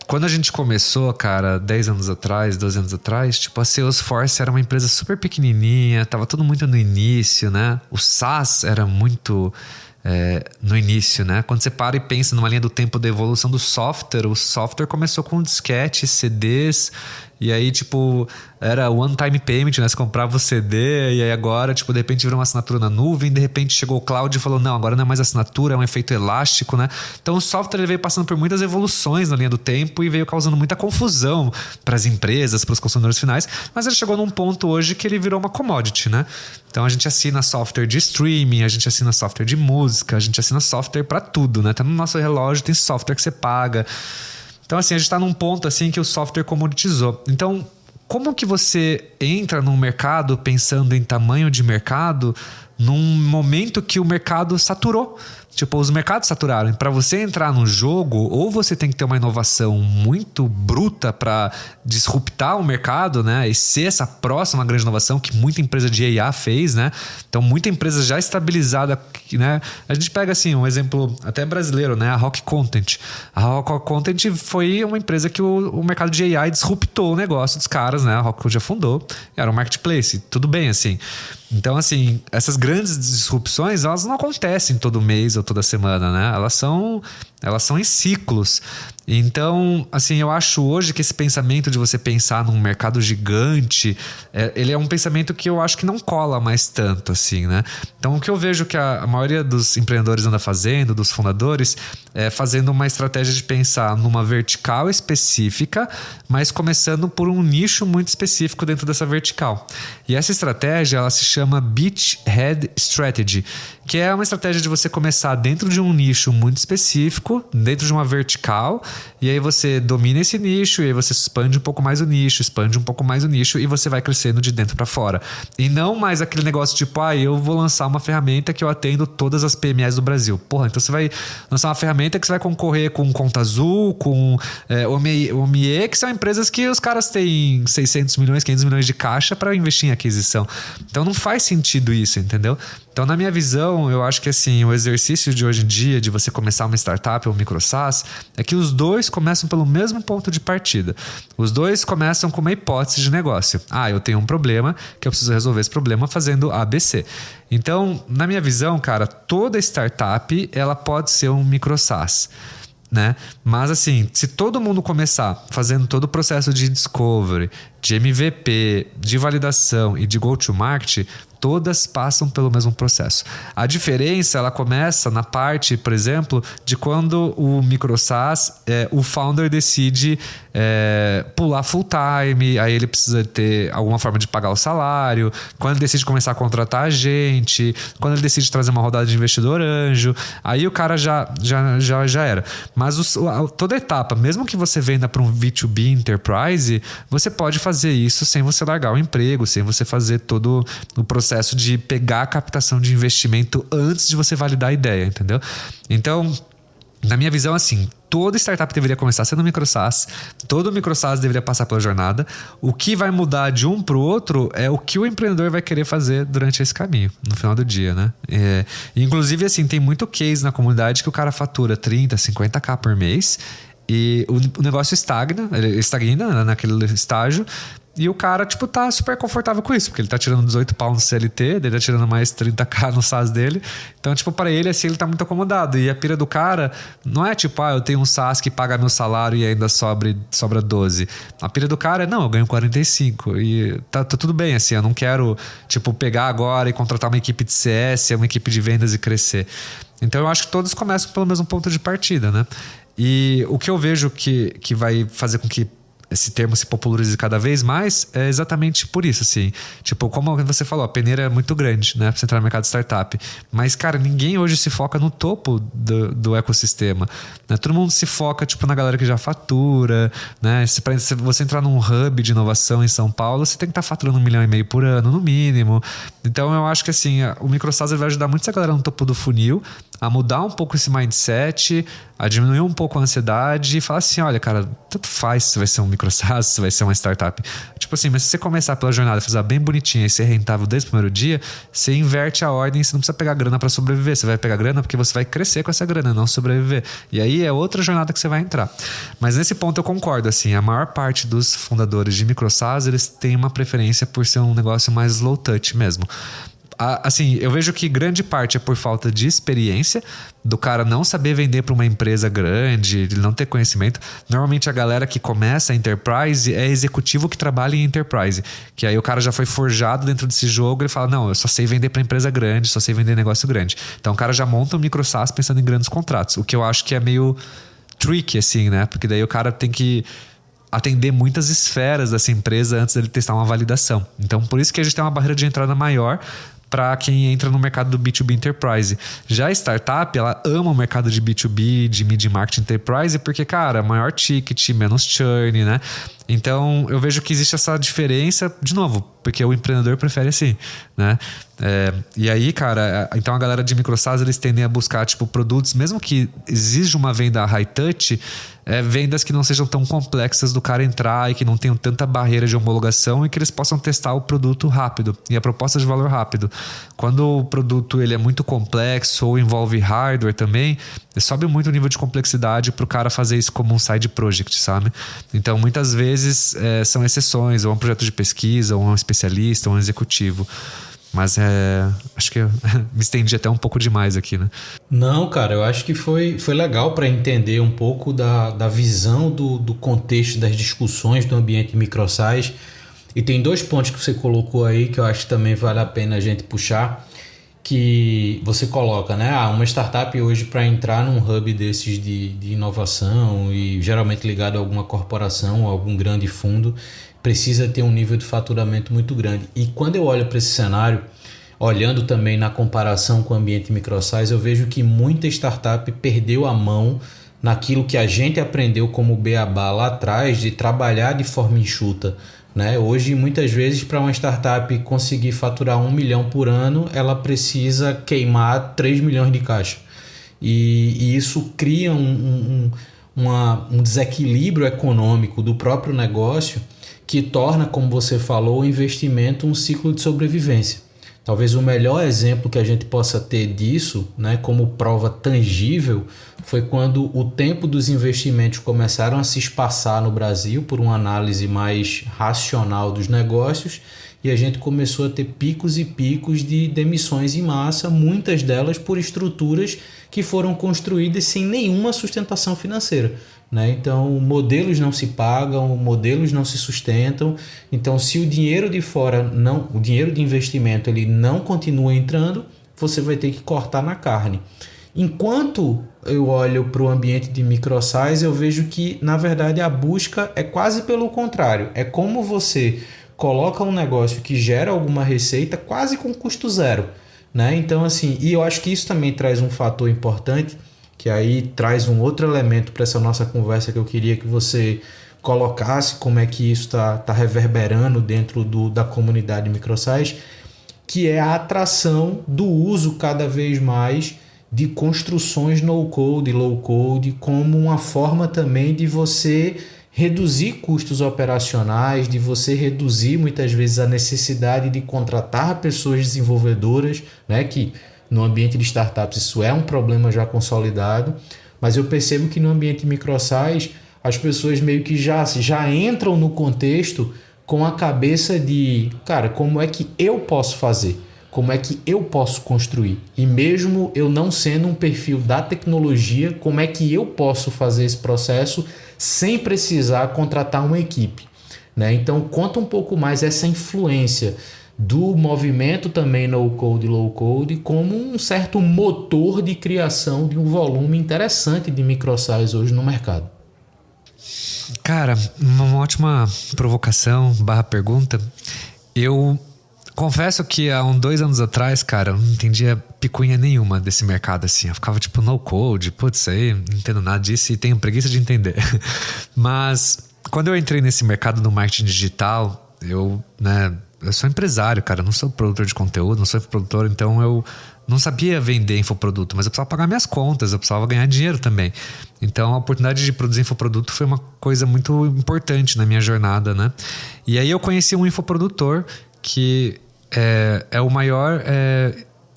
quando a gente começou, cara, 10 anos atrás, 12 anos atrás, tipo, a Salesforce era uma empresa super pequenininha, tava tudo muito no início, né? O SaaS era muito no início, né? Quando você para e pensa numa linha do tempo da evolução do software, o software começou com disquetes, CDs, e aí, tipo, era one time payment, né? Você comprava o CD e aí agora, tipo, de repente virou uma assinatura na nuvem, de repente chegou o cloud e falou, não, agora não é mais assinatura, é um efeito elástico, né? Então o software ele veio passando por muitas evoluções na linha do tempo e veio causando muita confusão para as empresas, para os consumidores finais, mas ele chegou num ponto hoje que ele virou uma commodity, né? Então a gente assina software de streaming, a gente assina software de música, a gente assina software para tudo, né? Até no nosso relógio tem software que você paga. Então, assim, a gente está num ponto assim que o software comoditizou. Então, como que você entra num mercado pensando em tamanho de mercado num momento que o mercado saturou? Tipo, os mercados saturaram. Para você entrar no jogo, ou você tem que ter uma inovação muito bruta para disruptar o mercado, né? E ser essa próxima grande inovação que muita empresa de IA fez, né? Então, muita empresa já estabilizada, né? A gente pega, assim, um exemplo até brasileiro, né? A Rock Content. A Rock Content foi uma empresa que o mercado de AI disruptou o negócio dos caras, né? A Rock já fundou. Era um marketplace. Tudo bem, assim. Então, assim, essas grandes disrupções, elas não acontecem todo mês ou toda semana, né? Elas são em ciclos. Então, assim, eu acho hoje que esse pensamento de você pensar num mercado gigante, ele é um pensamento que eu acho que não cola mais tanto, assim, né? Então, o que eu vejo que a maioria dos empreendedores anda fazendo, dos fundadores, é fazendo uma estratégia de pensar numa vertical específica, mas começando por um nicho muito específico dentro dessa vertical. E essa estratégia, ela se chama Beachhead Strategy, que é uma estratégia de você começar dentro de um nicho muito específico, dentro de uma vertical, e aí você domina esse nicho, e aí você expande um pouco mais o nicho, e você vai crescendo de dentro para fora. E não mais aquele negócio tipo, eu vou lançar uma ferramenta que eu atendo todas as PMEs do Brasil. Porra, então você vai lançar uma ferramenta que você vai concorrer com Conta Azul, com OMIE, que são empresas que os caras têm 600 milhões, 500 milhões de caixa para investir em aquisição. Então não faz sentido isso, entendeu? Então, na minha visão, eu acho que assim, o exercício de hoje em dia, de você começar uma startup ou um micro SaaS, é que os dois começam pelo mesmo ponto de partida. Os dois começam com uma hipótese de negócio. Eu tenho um problema, que eu preciso resolver esse problema fazendo ABC. Então, na minha visão, cara, toda startup, ela pode ser um micro SaaS, né? Mas assim, se todo mundo começar fazendo todo o processo de discovery, de MVP, de validação e de go-to-market, todas passam pelo mesmo processo. A diferença, ela começa na parte, por exemplo, de quando o micro SaaS, o founder decide pular full time, aí ele precisa ter alguma forma de pagar o salário, quando ele decide começar a contratar a gente, quando ele decide trazer uma rodada de investidor anjo, aí o cara já era. Mas toda etapa, mesmo que você venda para um B2B enterprise, você pode fazer isso sem você largar o emprego, sem você fazer todo o processo de pegar a captação de investimento antes de você validar a ideia, entendeu? Então, na minha visão, assim, toda startup deveria começar sendo micro SaaS, todo micro SaaS deveria passar pela jornada. O que vai mudar de um para o outro é o que o empreendedor vai querer fazer durante esse caminho, no final do dia, né? Inclusive, assim, tem muito case na comunidade que o cara fatura 30, 50k por mês e o negócio estagna, ele estagna naquele estágio. E o cara, tipo, tá super confortável com isso, porque ele tá tirando 18 pau no CLT, ele tá tirando mais 30k no SaaS dele. Então, tipo, pra ele, assim, ele tá muito acomodado. E a pira do cara não é tipo, eu tenho um SaaS que paga meu salário e ainda sobra 12. A pira do cara é, não, eu ganho 45. E tá tudo bem, assim, eu não quero, tipo, pegar agora e contratar uma equipe de CS, uma equipe de vendas e crescer. Então, eu acho que todos começam pelo mesmo ponto de partida, né? E o que eu vejo que vai fazer com que esse termo se popularize cada vez mais é exatamente por isso, assim. Tipo, como você falou, a peneira é muito grande, né? Pra você entrar no mercado de startup. Mas, cara, ninguém hoje se foca no topo do ecossistema, né? Todo mundo se foca, tipo, na galera que já fatura, né? Se você entrar num hub de inovação em São Paulo, você tem que estar faturando 1,5 milhão por ano, no mínimo. Então, eu acho que, assim, o MicroSaaS vai ajudar muito essa galera no topo do funil a mudar um pouco esse mindset, a diminuir um pouco a ansiedade e falar assim, olha, cara, tanto faz se vai ser um MicroSaaS, se vai ser uma startup. Tipo assim, mas se você começar pela jornada, fazer bem bonitinha e ser rentável desde o primeiro dia, você inverte a ordem, você não precisa pegar grana para sobreviver, você vai pegar grana porque você vai crescer com essa grana, não sobreviver. E aí é outra jornada que você vai entrar. Mas nesse ponto eu concordo, assim, a maior parte dos fundadores de MicroSaaS, eles têm uma preferência por ser um negócio mais low touch mesmo. Assim, eu vejo que grande parte é por falta de experiência, do cara não saber vender para uma empresa grande, ele não ter conhecimento. Normalmente a galera que começa a Enterprise é executivo que trabalha em Enterprise, que aí o cara já foi forjado dentro desse jogo, ele fala, não, eu só sei vender para empresa grande, só sei vender negócio grande. Então o cara já monta um MicroSaaS pensando em grandes contratos, o que eu acho que é meio tricky, assim, né? Porque daí o cara tem que atender muitas esferas dessa empresa antes dele testar uma validação. Então por isso que a gente tem uma barreira de entrada maior para quem entra no mercado do B2B Enterprise. Já a startup, ela ama o mercado de B2B, de Mid-Market Enterprise, porque, cara, maior ticket, menos churn, né? Então, eu vejo que existe essa diferença, de novo, porque o empreendedor prefere assim, né? E aí, cara, então a galera de MicroSaaS, eles tendem a buscar, tipo, produtos, mesmo que exija uma venda high touch, vendas que não sejam tão complexas do cara entrar e que não tenham tanta barreira de homologação e que eles possam testar o produto rápido e a proposta de valor rápido. Quando o produto ele é muito complexo ou envolve hardware também, sobe muito o nível de complexidade para o cara fazer isso como um side project, sabe? Então, muitas vezes são exceções, ou um projeto de pesquisa, ou um especialista, ou um executivo. Mas acho que eu me estendi até um pouco demais aqui, né? Não, cara, eu acho que foi legal para entender um pouco da visão do contexto das discussões do ambiente MicroSaaS. E tem 2 pontos que você colocou aí que eu acho que também vale a pena a gente puxar, que você coloca, né? Uma startup hoje para entrar num hub desses de inovação e geralmente ligado a alguma corporação ou algum grande fundo, precisa ter um nível de faturamento muito grande. E quando eu olho para esse cenário, olhando também na comparação com o ambiente MicroSaaS, eu vejo que muita startup perdeu a mão naquilo que a gente aprendeu como beabá lá atrás, de trabalhar de forma enxuta, né? Hoje, muitas vezes, para uma startup conseguir faturar 1 milhão por ano, ela precisa queimar 3 milhões de caixa. E isso cria um desequilíbrio econômico do próprio negócio que torna, como você falou, o investimento um ciclo de sobrevivência. Talvez o melhor exemplo que a gente possa ter disso, né, como prova tangível, foi quando o tempo dos investimentos começaram a se espaçar no Brasil por uma análise mais racional dos negócios e a gente começou a ter picos e picos de demissões em massa, muitas delas por estruturas que foram construídas sem nenhuma sustentação financeira, né? Então, modelos não se pagam, modelos não se sustentam. Então, se o dinheiro de fora, o dinheiro de investimento, ele não continua entrando, você vai ter que cortar na carne. Enquanto eu olho para o ambiente de MicroSaaS, eu vejo que, na verdade, a busca é quase pelo contrário. É como você coloca um negócio que gera alguma receita quase com custo zero, né? Então, assim, e eu acho que isso também traz um fator importante, que aí traz um outro elemento para essa nossa conversa que eu queria que você colocasse como é que isso está reverberando dentro da comunidade MicroSaaS, que é a atração do uso cada vez mais de construções no-code e low-code como uma forma também de você reduzir custos operacionais, de você reduzir muitas vezes a necessidade de contratar pessoas desenvolvedoras, né, que no ambiente de startups isso é um problema já consolidado, mas eu percebo que no ambiente MicroSaaS as pessoas meio que já entram no contexto com a cabeça de, cara, como é que eu posso fazer? Como é que eu posso construir? E mesmo eu não sendo um perfil da tecnologia, como é que eu posso fazer esse processo sem precisar contratar uma equipe, né? Então, conta um pouco mais essa influência do movimento também no code e low code como um certo motor de criação de um volume interessante de microsize hoje no mercado. Cara, uma ótima provocação / pergunta. Eu confesso que há 2 anos atrás, cara, eu não entendia picuinha nenhuma desse mercado assim. Eu ficava tipo no code, putz, aí não entendo nada disso e tenho preguiça de entender. Mas quando eu entrei nesse mercado do marketing digital, eu sou empresário, cara, eu não sou produtor de conteúdo, não sou produtor, então eu não sabia vender infoproduto, mas eu precisava pagar minhas contas, eu precisava ganhar dinheiro também. Então a oportunidade de produzir infoproduto foi uma coisa muito importante na minha jornada, né? E aí eu conheci um infoprodutor que é o maior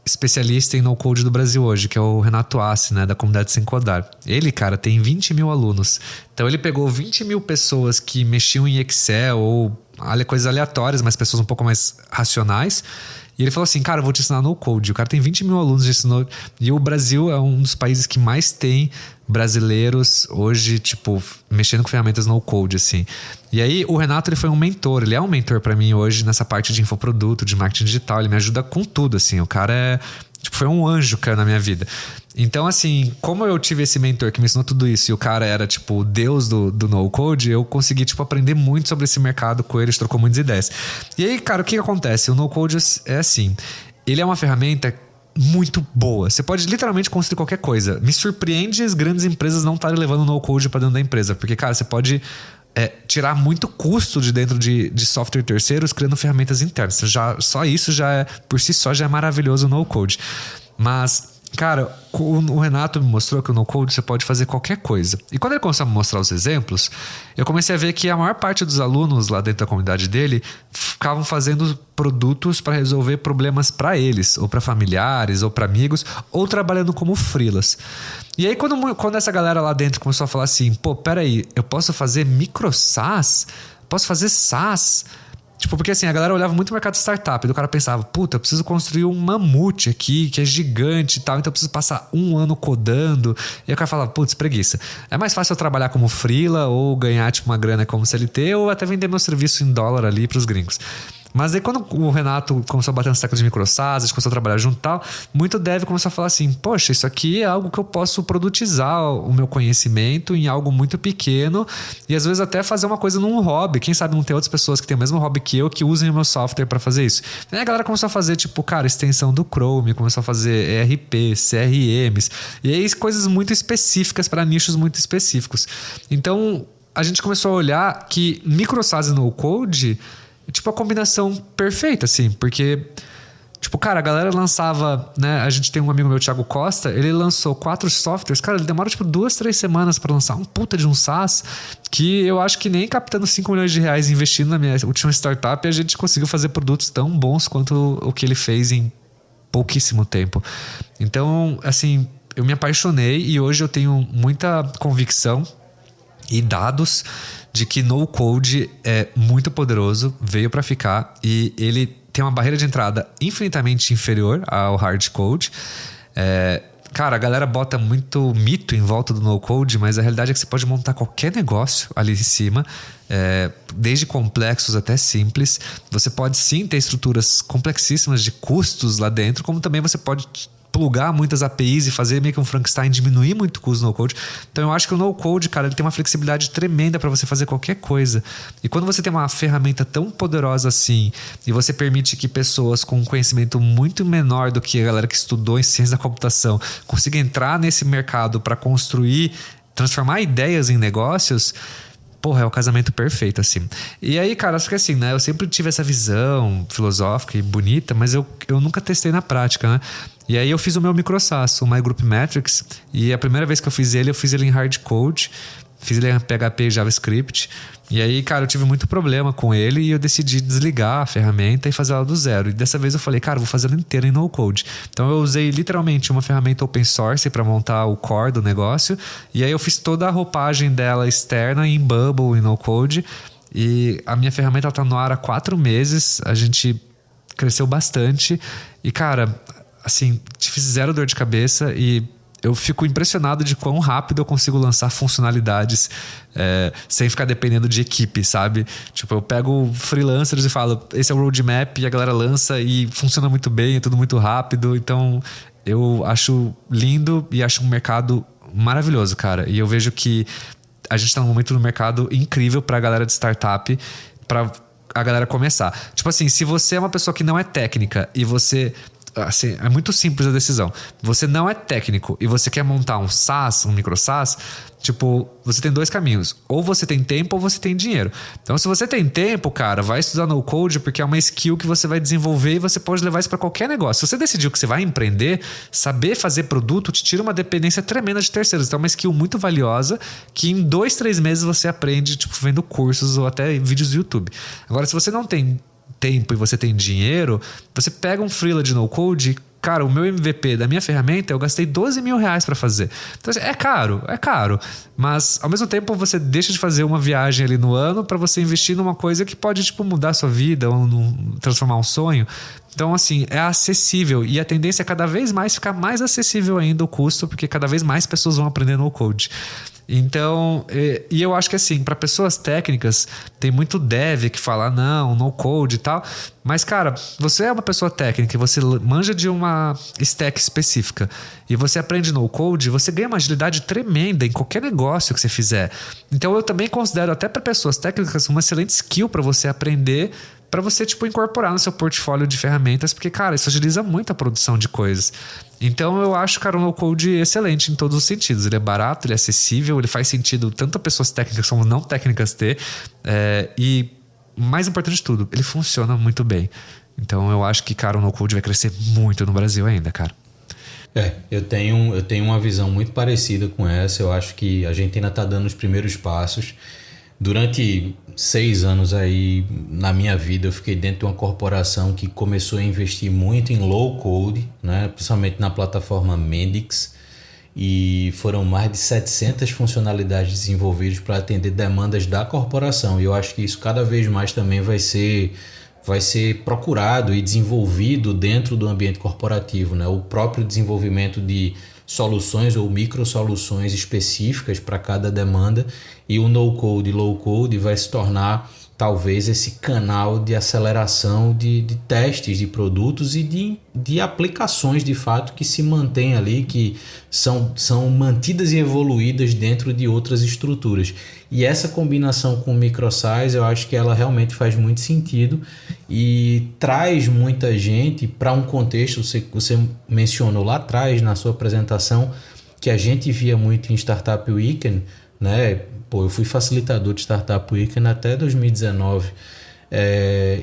especialista em no-code do Brasil hoje, que é o Renato Assi, né, da comunidade Sem Codar. Ele, cara, tem 20 mil alunos. Então ele pegou 20 mil pessoas que mexiam em Excel ou coisas aleatórias, mas pessoas um pouco mais racionais. E ele falou assim, cara, eu vou te ensinar no code. O cara tem 20 mil alunos de ensino. E o Brasil é um dos países que mais tem brasileiros hoje, tipo, mexendo com ferramentas no code, assim. E aí o Renato, ele foi um mentor. Ele é um mentor pra mim hoje nessa parte de infoproduto, de marketing digital. Ele me ajuda com tudo, assim. O cara foi um anjo, cara, na minha vida. Então, assim, como eu tive esse mentor que me ensinou tudo isso e o cara era, tipo, o deus do no-code, eu consegui, tipo, aprender muito sobre esse mercado com ele, a gente trocou muitas ideias. E aí, cara, o que acontece? O no-code é assim, ele é uma ferramenta muito boa. Você pode literalmente construir qualquer coisa. Me surpreende as grandes empresas não estarem levando o no-code para dentro da empresa, porque, cara, você pode tirar muito custo de dentro de software terceiros criando ferramentas internas. Só isso por si só já é maravilhoso o no-code. Mas, cara, o Renato me mostrou que o no-code você pode fazer qualquer coisa. E quando ele começou a me mostrar os exemplos, eu comecei a ver que a maior parte dos alunos lá dentro da comunidade dele ficavam fazendo produtos para resolver problemas para eles, ou para familiares, ou para amigos, ou trabalhando como freelas. E aí quando essa galera lá dentro começou a falar assim, pô, peraí, eu posso fazer micro SaaS? Posso fazer SaaS? Tipo, porque assim, a galera olhava muito o mercado de startup, e o cara pensava, puta, eu preciso construir um mamute aqui, que é gigante e tal, então eu preciso passar 1 ano codando. E aí o cara falava, putz, preguiça. É mais fácil eu trabalhar como freela, ou ganhar tipo uma grana como CLT, ou até vender meu serviço em dólar ali pros gringos. Mas aí quando o Renato começou a bater nas teclas de microsas, a gente começou a trabalhar junto e tal, muito dev começou a falar assim, poxa, isso aqui é algo que eu posso produtizar o meu conhecimento em algo muito pequeno e às vezes até fazer uma coisa num hobby. Quem sabe não tem outras pessoas que têm o mesmo hobby que eu, que usem o meu software para fazer isso. E aí a galera começou a fazer tipo, cara, extensão do Chrome, começou a fazer ERP, CRMs, e aí coisas muito específicas para nichos muito específicos. Então a gente começou a olhar que microsas e no-code tipo a combinação perfeita, assim, porque tipo, cara, a galera lançava, né, a gente tem um amigo meu, Thiago Costa, ele lançou 4 softwares, cara, ele demora tipo 2-3 semanas pra lançar um puta de um SaaS, que eu acho que nem captando 5 milhões de reais investindo na minha última startup, a gente conseguiu fazer produtos tão bons quanto o que ele fez em pouquíssimo tempo. Então, assim, eu me apaixonei e hoje eu tenho muita convicção e dados de que no-code é muito poderoso, veio para ficar e ele tem uma barreira de entrada infinitamente inferior ao hard-code. Cara, a galera bota muito mito em volta do no-code, mas a realidade é que você pode montar qualquer negócio ali em cima, desde complexos até simples. Você pode sim ter estruturas complexíssimas de custos lá dentro, como também você pode plugar muitas APIs e fazer meio que um Frankenstein, diminuir muito o custo do no-code. Então eu acho que o no-code, cara, ele tem uma flexibilidade tremenda para você fazer qualquer coisa. E quando você tem uma ferramenta tão poderosa assim, e você permite que pessoas com um conhecimento muito menor do que a galera que estudou em ciência da computação consiga entrar nesse mercado para construir, transformar ideias em negócios, porra, é o casamento perfeito, assim. E aí, cara, acho que assim, né? Eu sempre tive essa visão filosófica e bonita, mas eu nunca testei na prática, né? E aí eu fiz o meu microsas, o My Group Metrics, e a primeira vez que eu fiz ele em hardcode, fiz ele em PHP e JavaScript. E aí, cara, eu tive muito problema com ele e eu decidi desligar a ferramenta e fazer ela do zero. E dessa vez eu falei, cara, eu vou fazer ela inteira em no-code. Então eu usei literalmente uma ferramenta open source para montar o core do negócio. E aí eu fiz toda a roupagem dela externa em Bubble, em no-code. E a minha ferramenta está no ar há 4 meses, a gente cresceu bastante. E, cara, assim, tive zero dor de cabeça e eu fico impressionado de quão rápido eu consigo lançar funcionalidades sem ficar dependendo de equipe, sabe? Tipo, eu pego freelancers e falo, esse é o roadmap, e a galera lança e funciona muito bem, é tudo muito rápido. Então, eu acho lindo e acho um mercado maravilhoso, cara. E eu vejo que a gente tá num momento no mercado incrível pra galera de startup, pra a galera começar. Tipo assim, se você é uma pessoa que não é técnica e você... Assim, é muito simples a decisão. Você não é técnico e você quer montar um SaaS, um micro SaaS, tipo, você tem 2 caminhos. Ou você tem tempo ou você tem dinheiro. Então, se você tem tempo, cara, vai estudar no code, porque é uma skill que você vai desenvolver e você pode levar isso para qualquer negócio. Se você decidiu que você vai empreender, saber fazer produto te tira uma dependência tremenda de terceiros. Então, é uma skill muito valiosa que em 2, 3 meses você aprende, tipo, vendo cursos ou até vídeos do YouTube. Agora, se você não tem tempo e você tem dinheiro, você pega um freela de no-code. Cara, o meu MVP da minha ferramenta eu gastei R$12.000 para fazer. Então, é caro. Mas, ao mesmo tempo, você deixa de fazer uma viagem ali no ano para você investir numa coisa que pode, tipo, mudar a sua vida ou transformar um sonho. Então, assim, é acessível. E a tendência é cada vez mais ficar mais acessível ainda o custo, porque cada vez mais pessoas vão aprender no-code. Então, e eu acho que assim, para pessoas técnicas, tem muito dev que fala, não, no code e tal. Mas, cara, você é uma pessoa técnica e você manja de uma stack específica e você aprende no code, você ganha uma agilidade tremenda em qualquer negócio que você fizer. Então, eu também considero até para pessoas técnicas uma excelente skill para você aprender, para você, tipo, incorporar no seu portfólio de ferramentas, porque, cara, isso agiliza muito a produção de coisas. Então, eu acho, cara, o no-code excelente em todos os sentidos. Ele é barato, ele é acessível, ele faz sentido tanto a pessoas técnicas como não técnicas ter. E, mais importante de tudo, ele funciona muito bem. Então, eu acho que, cara, o no-code vai crescer muito no Brasil ainda, cara. Eu tenho uma visão muito parecida com essa. Eu acho que a gente ainda está dando os primeiros passos. Durante 6 anos aí na minha vida eu fiquei dentro de uma corporação que começou a investir muito em low code, né? Principalmente na plataforma Mendix, e foram mais de 700 funcionalidades desenvolvidas para atender demandas da corporação, e eu acho que isso cada vez mais também vai ser procurado e desenvolvido dentro do ambiente corporativo, né? O próprio desenvolvimento de soluções ou microsoluções específicas para cada demanda, e o no-code e low-code vai se tornar talvez esse canal de aceleração de testes de produtos e de aplicações de fato que se mantêm ali, que são mantidas e evoluídas dentro de outras estruturas. E essa combinação com o microsize, eu acho que ela realmente faz muito sentido e traz muita gente para um contexto. Você mencionou lá atrás na sua apresentação que a gente via muito em Startup Weekend, né? Eu fui facilitador de Startup Weekend até 2019,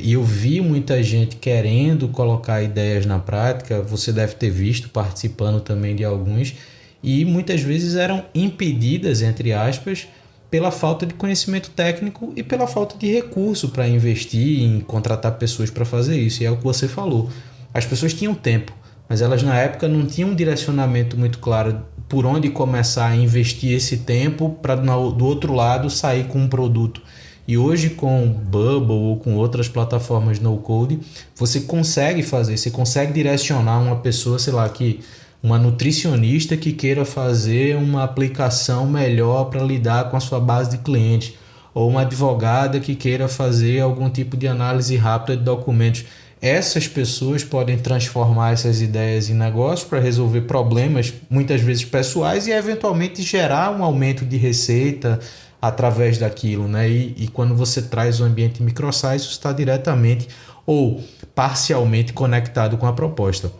e eu vi muita gente querendo colocar ideias na prática. Você deve ter visto participando também de alguns, e muitas vezes eram impedidas, entre aspas, pela falta de conhecimento técnico e pela falta de recurso para investir em contratar pessoas para fazer isso. E é o que você falou, as pessoas tinham tempo, mas elas na época não tinham um direcionamento muito claro por onde começar a investir esse tempo para do outro lado sair com um produto. E hoje com Bubble ou com outras plataformas no code, você consegue direcionar uma pessoa, sei lá, uma nutricionista que queira fazer uma aplicação melhor para lidar com a sua base de clientes, ou uma advogada que queira fazer algum tipo de análise rápida de documentos. Essas pessoas podem transformar essas ideias em negócios para resolver problemas, muitas vezes pessoais, e eventualmente gerar um aumento de receita através daquilo, né? E quando você traz o ambiente microsize, isso está diretamente ou parcialmente conectado com a proposta.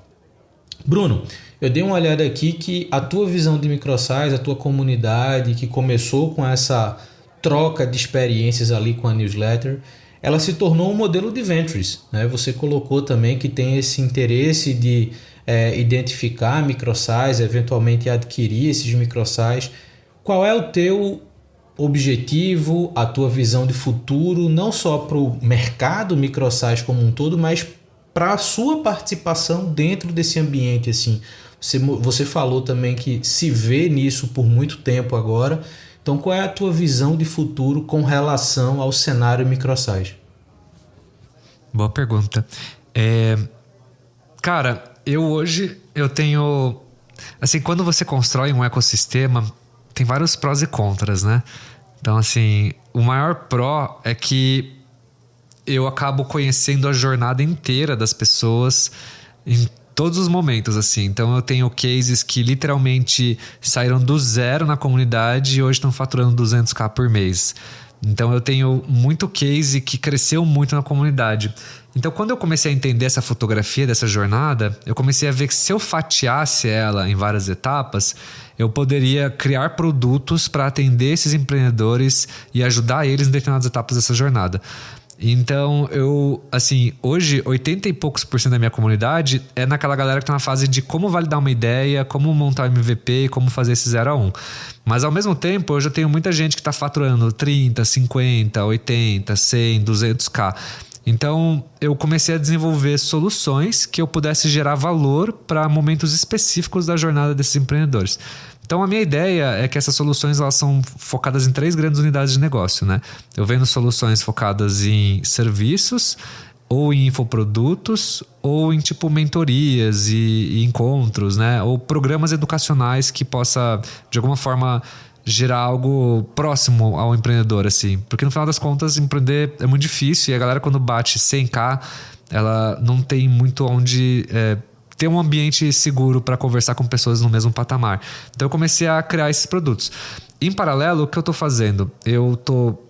Bruno, eu dei uma olhada aqui que a tua visão de microsize, a tua comunidade, que começou com essa troca de experiências ali com a newsletter, ela se tornou um modelo de ventures, né? Você colocou também que tem esse interesse de identificar microsize, eventualmente adquirir esses microsize. Qual é o teu objetivo, a tua visão de futuro, não só para o mercado microsize como um todo, mas para a sua participação dentro desse ambiente, assim? Você falou também que se vê nisso por muito tempo agora. Então, qual é a tua visão de futuro com relação ao cenário microsas? Boa pergunta. Cara, eu tenho... Assim, quando você constrói um ecossistema, tem vários prós e contras, né? Então, assim, o maior pró é que eu acabo conhecendo a jornada inteira das pessoas em todos os momentos, assim. Então, eu tenho cases que literalmente saíram do zero na comunidade e hoje estão faturando 200k por mês. Então, eu tenho muito case que cresceu muito na comunidade. Então, quando eu comecei a entender essa fotografia dessa jornada, eu comecei a ver que se eu fatiasse ela em várias etapas, eu poderia criar produtos para atender esses empreendedores e ajudar eles em determinadas etapas dessa jornada. Então, hoje, 80 e poucos % da minha comunidade é naquela galera que está na fase de como validar uma ideia, como montar um MVP e como fazer esse 0 a 1. Mas, ao mesmo tempo, eu já tenho muita gente que está faturando 30, 50, 80, 100, 200k. Então, eu comecei a desenvolver soluções que eu pudesse gerar valor para momentos específicos da jornada desses empreendedores. Então, a minha ideia é que essas soluções elas são focadas em 3 grandes unidades de negócio, né? Eu vendo soluções focadas em serviços, ou em infoprodutos, ou em tipo mentorias e encontros, né? Ou programas educacionais que possa, de alguma forma, gerar algo próximo ao empreendedor, assim. Porque no final das contas, empreender é muito difícil e a galera quando bate 100k, ela não tem muito onde... ter um ambiente seguro para conversar com pessoas no mesmo patamar. Então eu comecei a criar esses produtos. Em paralelo, o que eu estou fazendo? Eu estou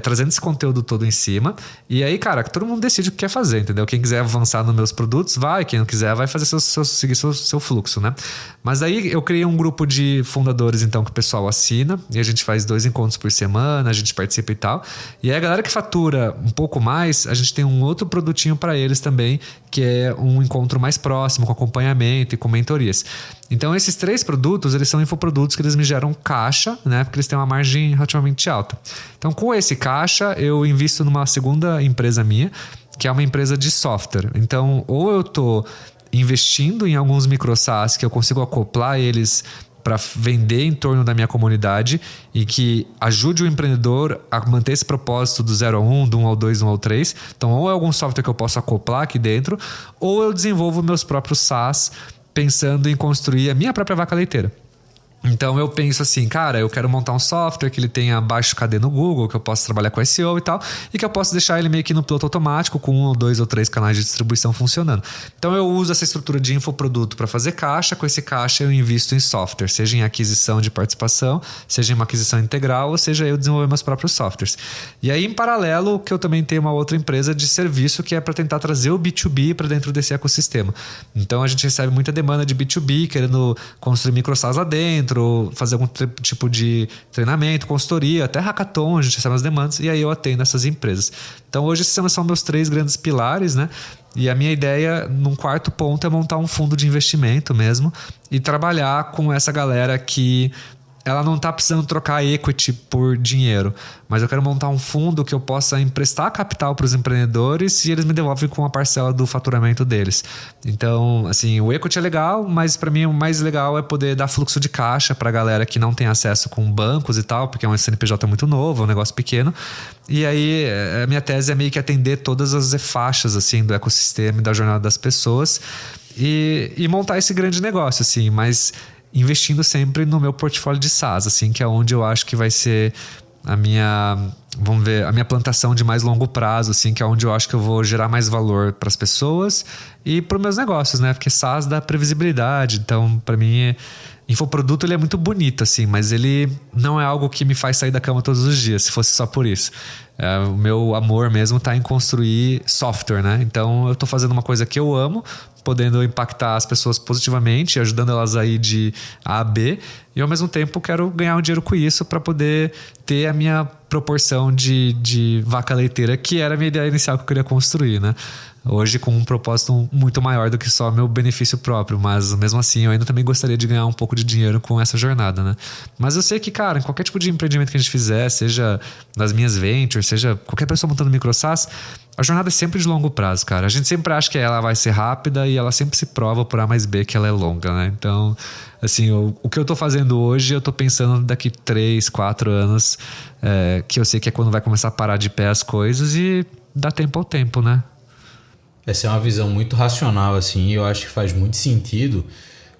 trazendo esse conteúdo todo em cima. E aí, cara, todo mundo decide o que quer fazer, entendeu? Quem quiser avançar nos meus produtos, vai. Quem não quiser, vai fazer seguir seu fluxo, né? Mas aí eu criei um grupo de fundadores, então, que o pessoal assina. E a gente faz 2 encontros por semana, a gente participa e tal. E aí a galera que fatura um pouco mais, a gente tem um outro produtinho para eles também, que é um encontro mais próximo, com acompanhamento e com mentorias. Então, esses 3 produtos, eles são infoprodutos que eles me geram caixa, né? Porque eles têm uma margem relativamente alta. Então, com esse caixa, eu invisto numa segunda empresa minha, que é uma empresa de software. Então, ou eu estou investindo em alguns micro SaaS que eu consigo acoplar eles para vender em torno da minha comunidade e que ajude o empreendedor a manter esse propósito do 0 a 1, do 1 ao 2, do 1 ao 3. Então, ou é algum software que eu posso acoplar aqui dentro, ou eu desenvolvo meus próprios SaaS pensando em construir a minha própria vaca leiteira. Então eu penso assim, cara, eu quero montar um software que ele tenha baixo KD no Google, que eu possa trabalhar com SEO e tal, e que eu possa deixar ele meio que no piloto automático com 1 ou 2 ou 3 canais de distribuição funcionando. Então eu uso essa estrutura de infoproduto para fazer caixa, com esse caixa eu invisto em software, seja em aquisição de participação, seja em uma aquisição integral, ou seja eu desenvolver meus próprios softwares. E aí em paralelo que eu também tenho uma outra empresa de serviço que é para tentar trazer o B2B para dentro desse ecossistema. Então a gente recebe muita demanda de B2B, querendo construir micro SaaS lá dentro, fazer algum tipo de treinamento, consultoria, até hackathon, a gente recebe as demandas e aí eu atendo essas empresas. Então hoje esses são meus 3 grandes pilares, né? E a minha ideia, num quarto ponto, é montar um fundo de investimento mesmo e trabalhar com essa galera que ela não está precisando trocar equity por dinheiro, mas eu quero montar um fundo que eu possa emprestar capital para os empreendedores e eles me devolvem com uma parcela do faturamento deles. Então, assim, o equity é legal, mas para mim o mais legal é poder dar fluxo de caixa para a galera que não tem acesso com bancos e tal, porque é um CNPJ muito novo, é um negócio pequeno. E aí a minha tese é meio que atender todas as faixas assim, do ecossistema e da jornada das pessoas e montar esse grande negócio, assim, mas investindo sempre no meu portfólio de SaaS, assim, que é onde eu acho que vai ser a minha, vamos ver, a minha plantação de mais longo prazo, assim, que é onde eu acho que eu vou gerar mais valor para as pessoas e para os meus negócios, né? Porque SaaS dá previsibilidade, então para mim infoproduto ele é muito bonito, assim, mas ele não é algo que me faz sair da cama todos os dias, se fosse só por isso. O meu amor mesmo está em construir software, né? Então eu estou fazendo uma coisa que eu amo, podendo impactar as pessoas positivamente, ajudando elas a ir de A a B, e ao mesmo tempo quero ganhar um dinheiro com isso para poder ter a minha proporção de vaca leiteira, que era a minha ideia inicial que eu queria construir, né? Hoje com um propósito muito maior do que só meu benefício próprio, mas mesmo assim eu ainda também gostaria de ganhar um pouco de dinheiro com essa jornada, né? Mas eu sei que, cara, em qualquer tipo de empreendimento que a gente fizer, seja nas minhas ventures, seja qualquer pessoa montando micro SaaS, a jornada é sempre de longo prazo, cara. A gente sempre acha que ela vai ser rápida e ela sempre se prova por A mais B que ela é longa, né? Então, assim, o que eu tô fazendo hoje, eu tô pensando daqui 3, 4 anos, que eu sei que é quando vai começar a parar de pé as coisas e dá tempo ao tempo, né? Essa é uma visão muito racional, assim, e eu acho que faz muito sentido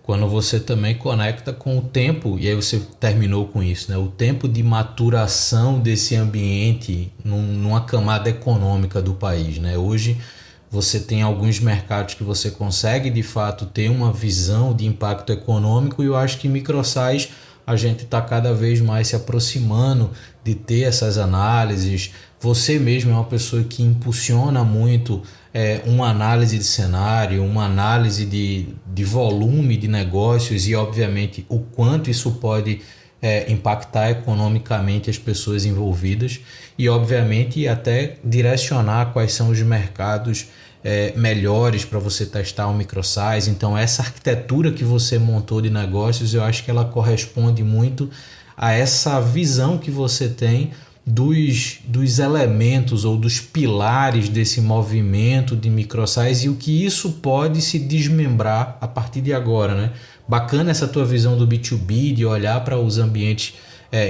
quando você também conecta com o tempo, e aí você terminou com isso, né? O tempo de maturação desse ambiente numa camada econômica do país, né? Hoje você tem alguns mercados que você consegue de fato ter uma visão de impacto econômico, e eu acho que microsize a gente está cada vez mais se aproximando de ter essas análises. Você mesmo é uma pessoa que impulsiona muito uma análise de cenário, uma análise de volume de negócios e, obviamente, o quanto isso pode impactar economicamente as pessoas envolvidas e, obviamente, até direcionar quais são os mercados melhores para você testar um microsize. Então, essa arquitetura que você montou de negócios, eu acho que ela corresponde muito a essa visão que você tem dos elementos ou dos pilares desse movimento de microsize e o que isso pode se desmembrar a partir de agora, né? Bacana essa tua visão do B2B, de olhar para os ambientes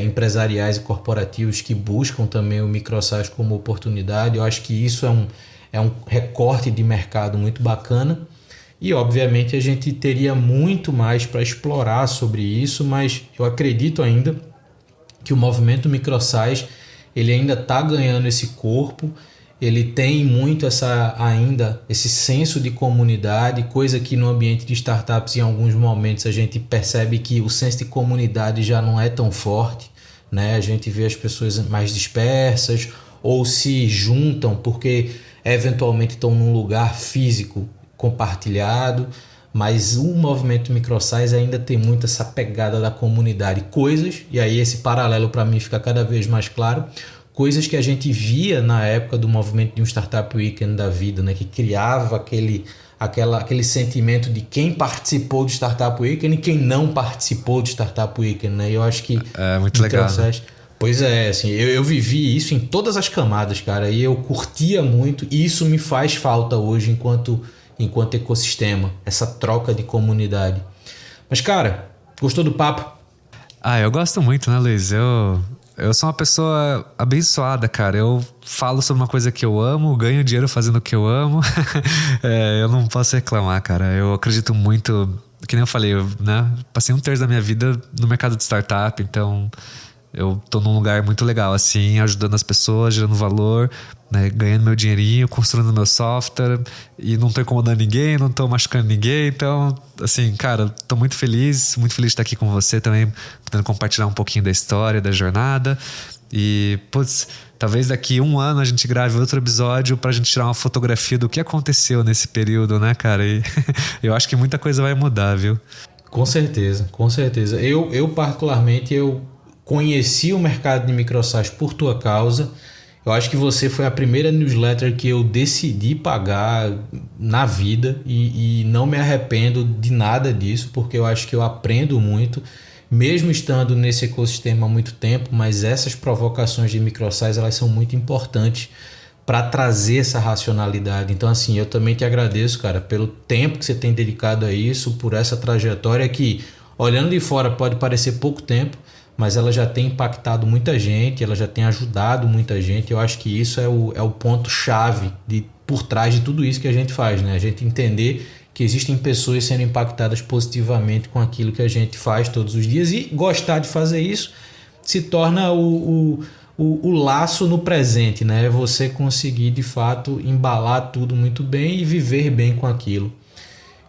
empresariais e corporativos que buscam também o microsize como oportunidade. Eu acho que isso é um recorte de mercado muito bacana e, obviamente, a gente teria muito mais para explorar sobre isso, mas eu acredito ainda que o movimento microsize ele ainda está ganhando esse corpo, ele tem muito ainda esse senso de comunidade, coisa que no ambiente de startups em alguns momentos a gente percebe que o senso de comunidade já não é tão forte, né? A gente vê as pessoas mais dispersas ou se juntam porque eventualmente estão num lugar físico compartilhado, mas o movimento microsize ainda tem muito essa pegada da comunidade, coisas, e aí esse paralelo para mim fica cada vez mais claro, coisas que a gente via na época do movimento de um Startup Weekend da vida, né, que criava aquele sentimento de quem participou do Startup Weekend e quem não participou do Startup Weekend, né? Eu acho que é muito legal, né? Pois é, assim, eu vivi isso em todas as camadas, cara, e eu curtia muito, e isso me faz falta hoje enquanto ecossistema, essa troca de comunidade. Mas, cara, gostou do papo? Eu gosto muito, né, Luiz? Eu sou uma pessoa abençoada, cara. Eu falo sobre uma coisa que eu amo, ganho dinheiro fazendo o que eu amo. Eu não posso reclamar, cara. Eu acredito muito, que nem eu falei, né? Passei 1/3 da minha vida no mercado de startup, então eu tô num lugar muito legal, assim, ajudando as pessoas, gerando valor, né, ganhando meu dinheirinho, construindo meu software e não tô incomodando ninguém, não tô machucando ninguém. Então, assim, cara, tô muito feliz de estar aqui com você também, podendo compartilhar um pouquinho da história, da jornada. E, putz, talvez daqui 1 ano a gente grave outro episódio pra gente tirar uma fotografia do que aconteceu nesse período, né, cara? E eu acho que muita coisa vai mudar, viu? Com certeza, com certeza. Eu particularmente, conheci o mercado de microsize por tua causa. Eu acho que você foi a primeira newsletter que eu decidi pagar na vida e não me arrependo de nada disso, porque eu acho que eu aprendo muito, mesmo estando nesse ecossistema há muito tempo, mas essas provocações de microsize, elas são muito importantes para trazer essa racionalidade. Então, assim, eu também te agradeço, cara, pelo tempo que você tem dedicado a isso, por essa trajetória que, olhando de fora, pode parecer pouco tempo, mas ela já tem impactado muita gente, ela já tem ajudado muita gente. Eu acho que isso é o ponto-chave por trás de tudo isso que a gente faz, né? A gente entender que existem pessoas sendo impactadas positivamente com aquilo que a gente faz todos os dias, e gostar de fazer isso se torna o laço no presente, né? Você conseguir, de fato, embalar tudo muito bem e viver bem com aquilo.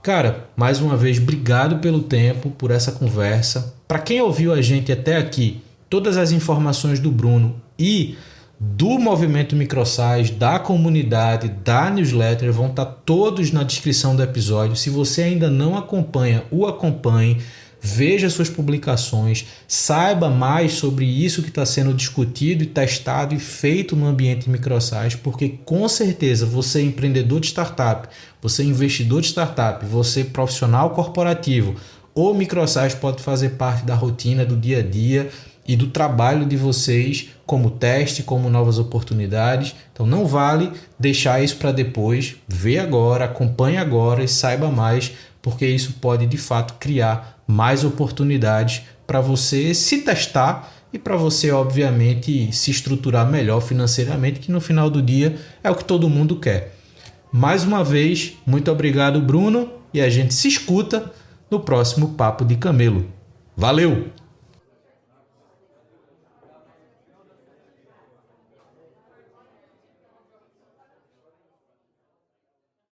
Cara, mais uma vez, obrigado pelo tempo, por essa conversa. Para quem ouviu a gente até aqui, todas as informações do Bruno e do movimento microsize, da comunidade, da newsletter, vão estar todos na descrição do episódio. Se você ainda não acompanha, o acompanhe, veja suas publicações, saiba mais sobre isso que está sendo discutido e testado e feito no ambiente microsize, porque com certeza você é empreendedor de startup, você é investidor de startup, você é profissional corporativo, o microsize pode fazer parte da rotina do dia a dia e do trabalho de vocês como teste, como novas oportunidades. Então não vale deixar isso para depois. Vê agora, acompanhe agora e saiba mais, porque isso pode de fato criar mais oportunidades para você se testar e para você, obviamente, se estruturar melhor financeiramente, que no final do dia é o que todo mundo quer. Mais uma vez, muito obrigado, Bruno, e a gente se escuta no próximo Papo de Camelo. Valeu!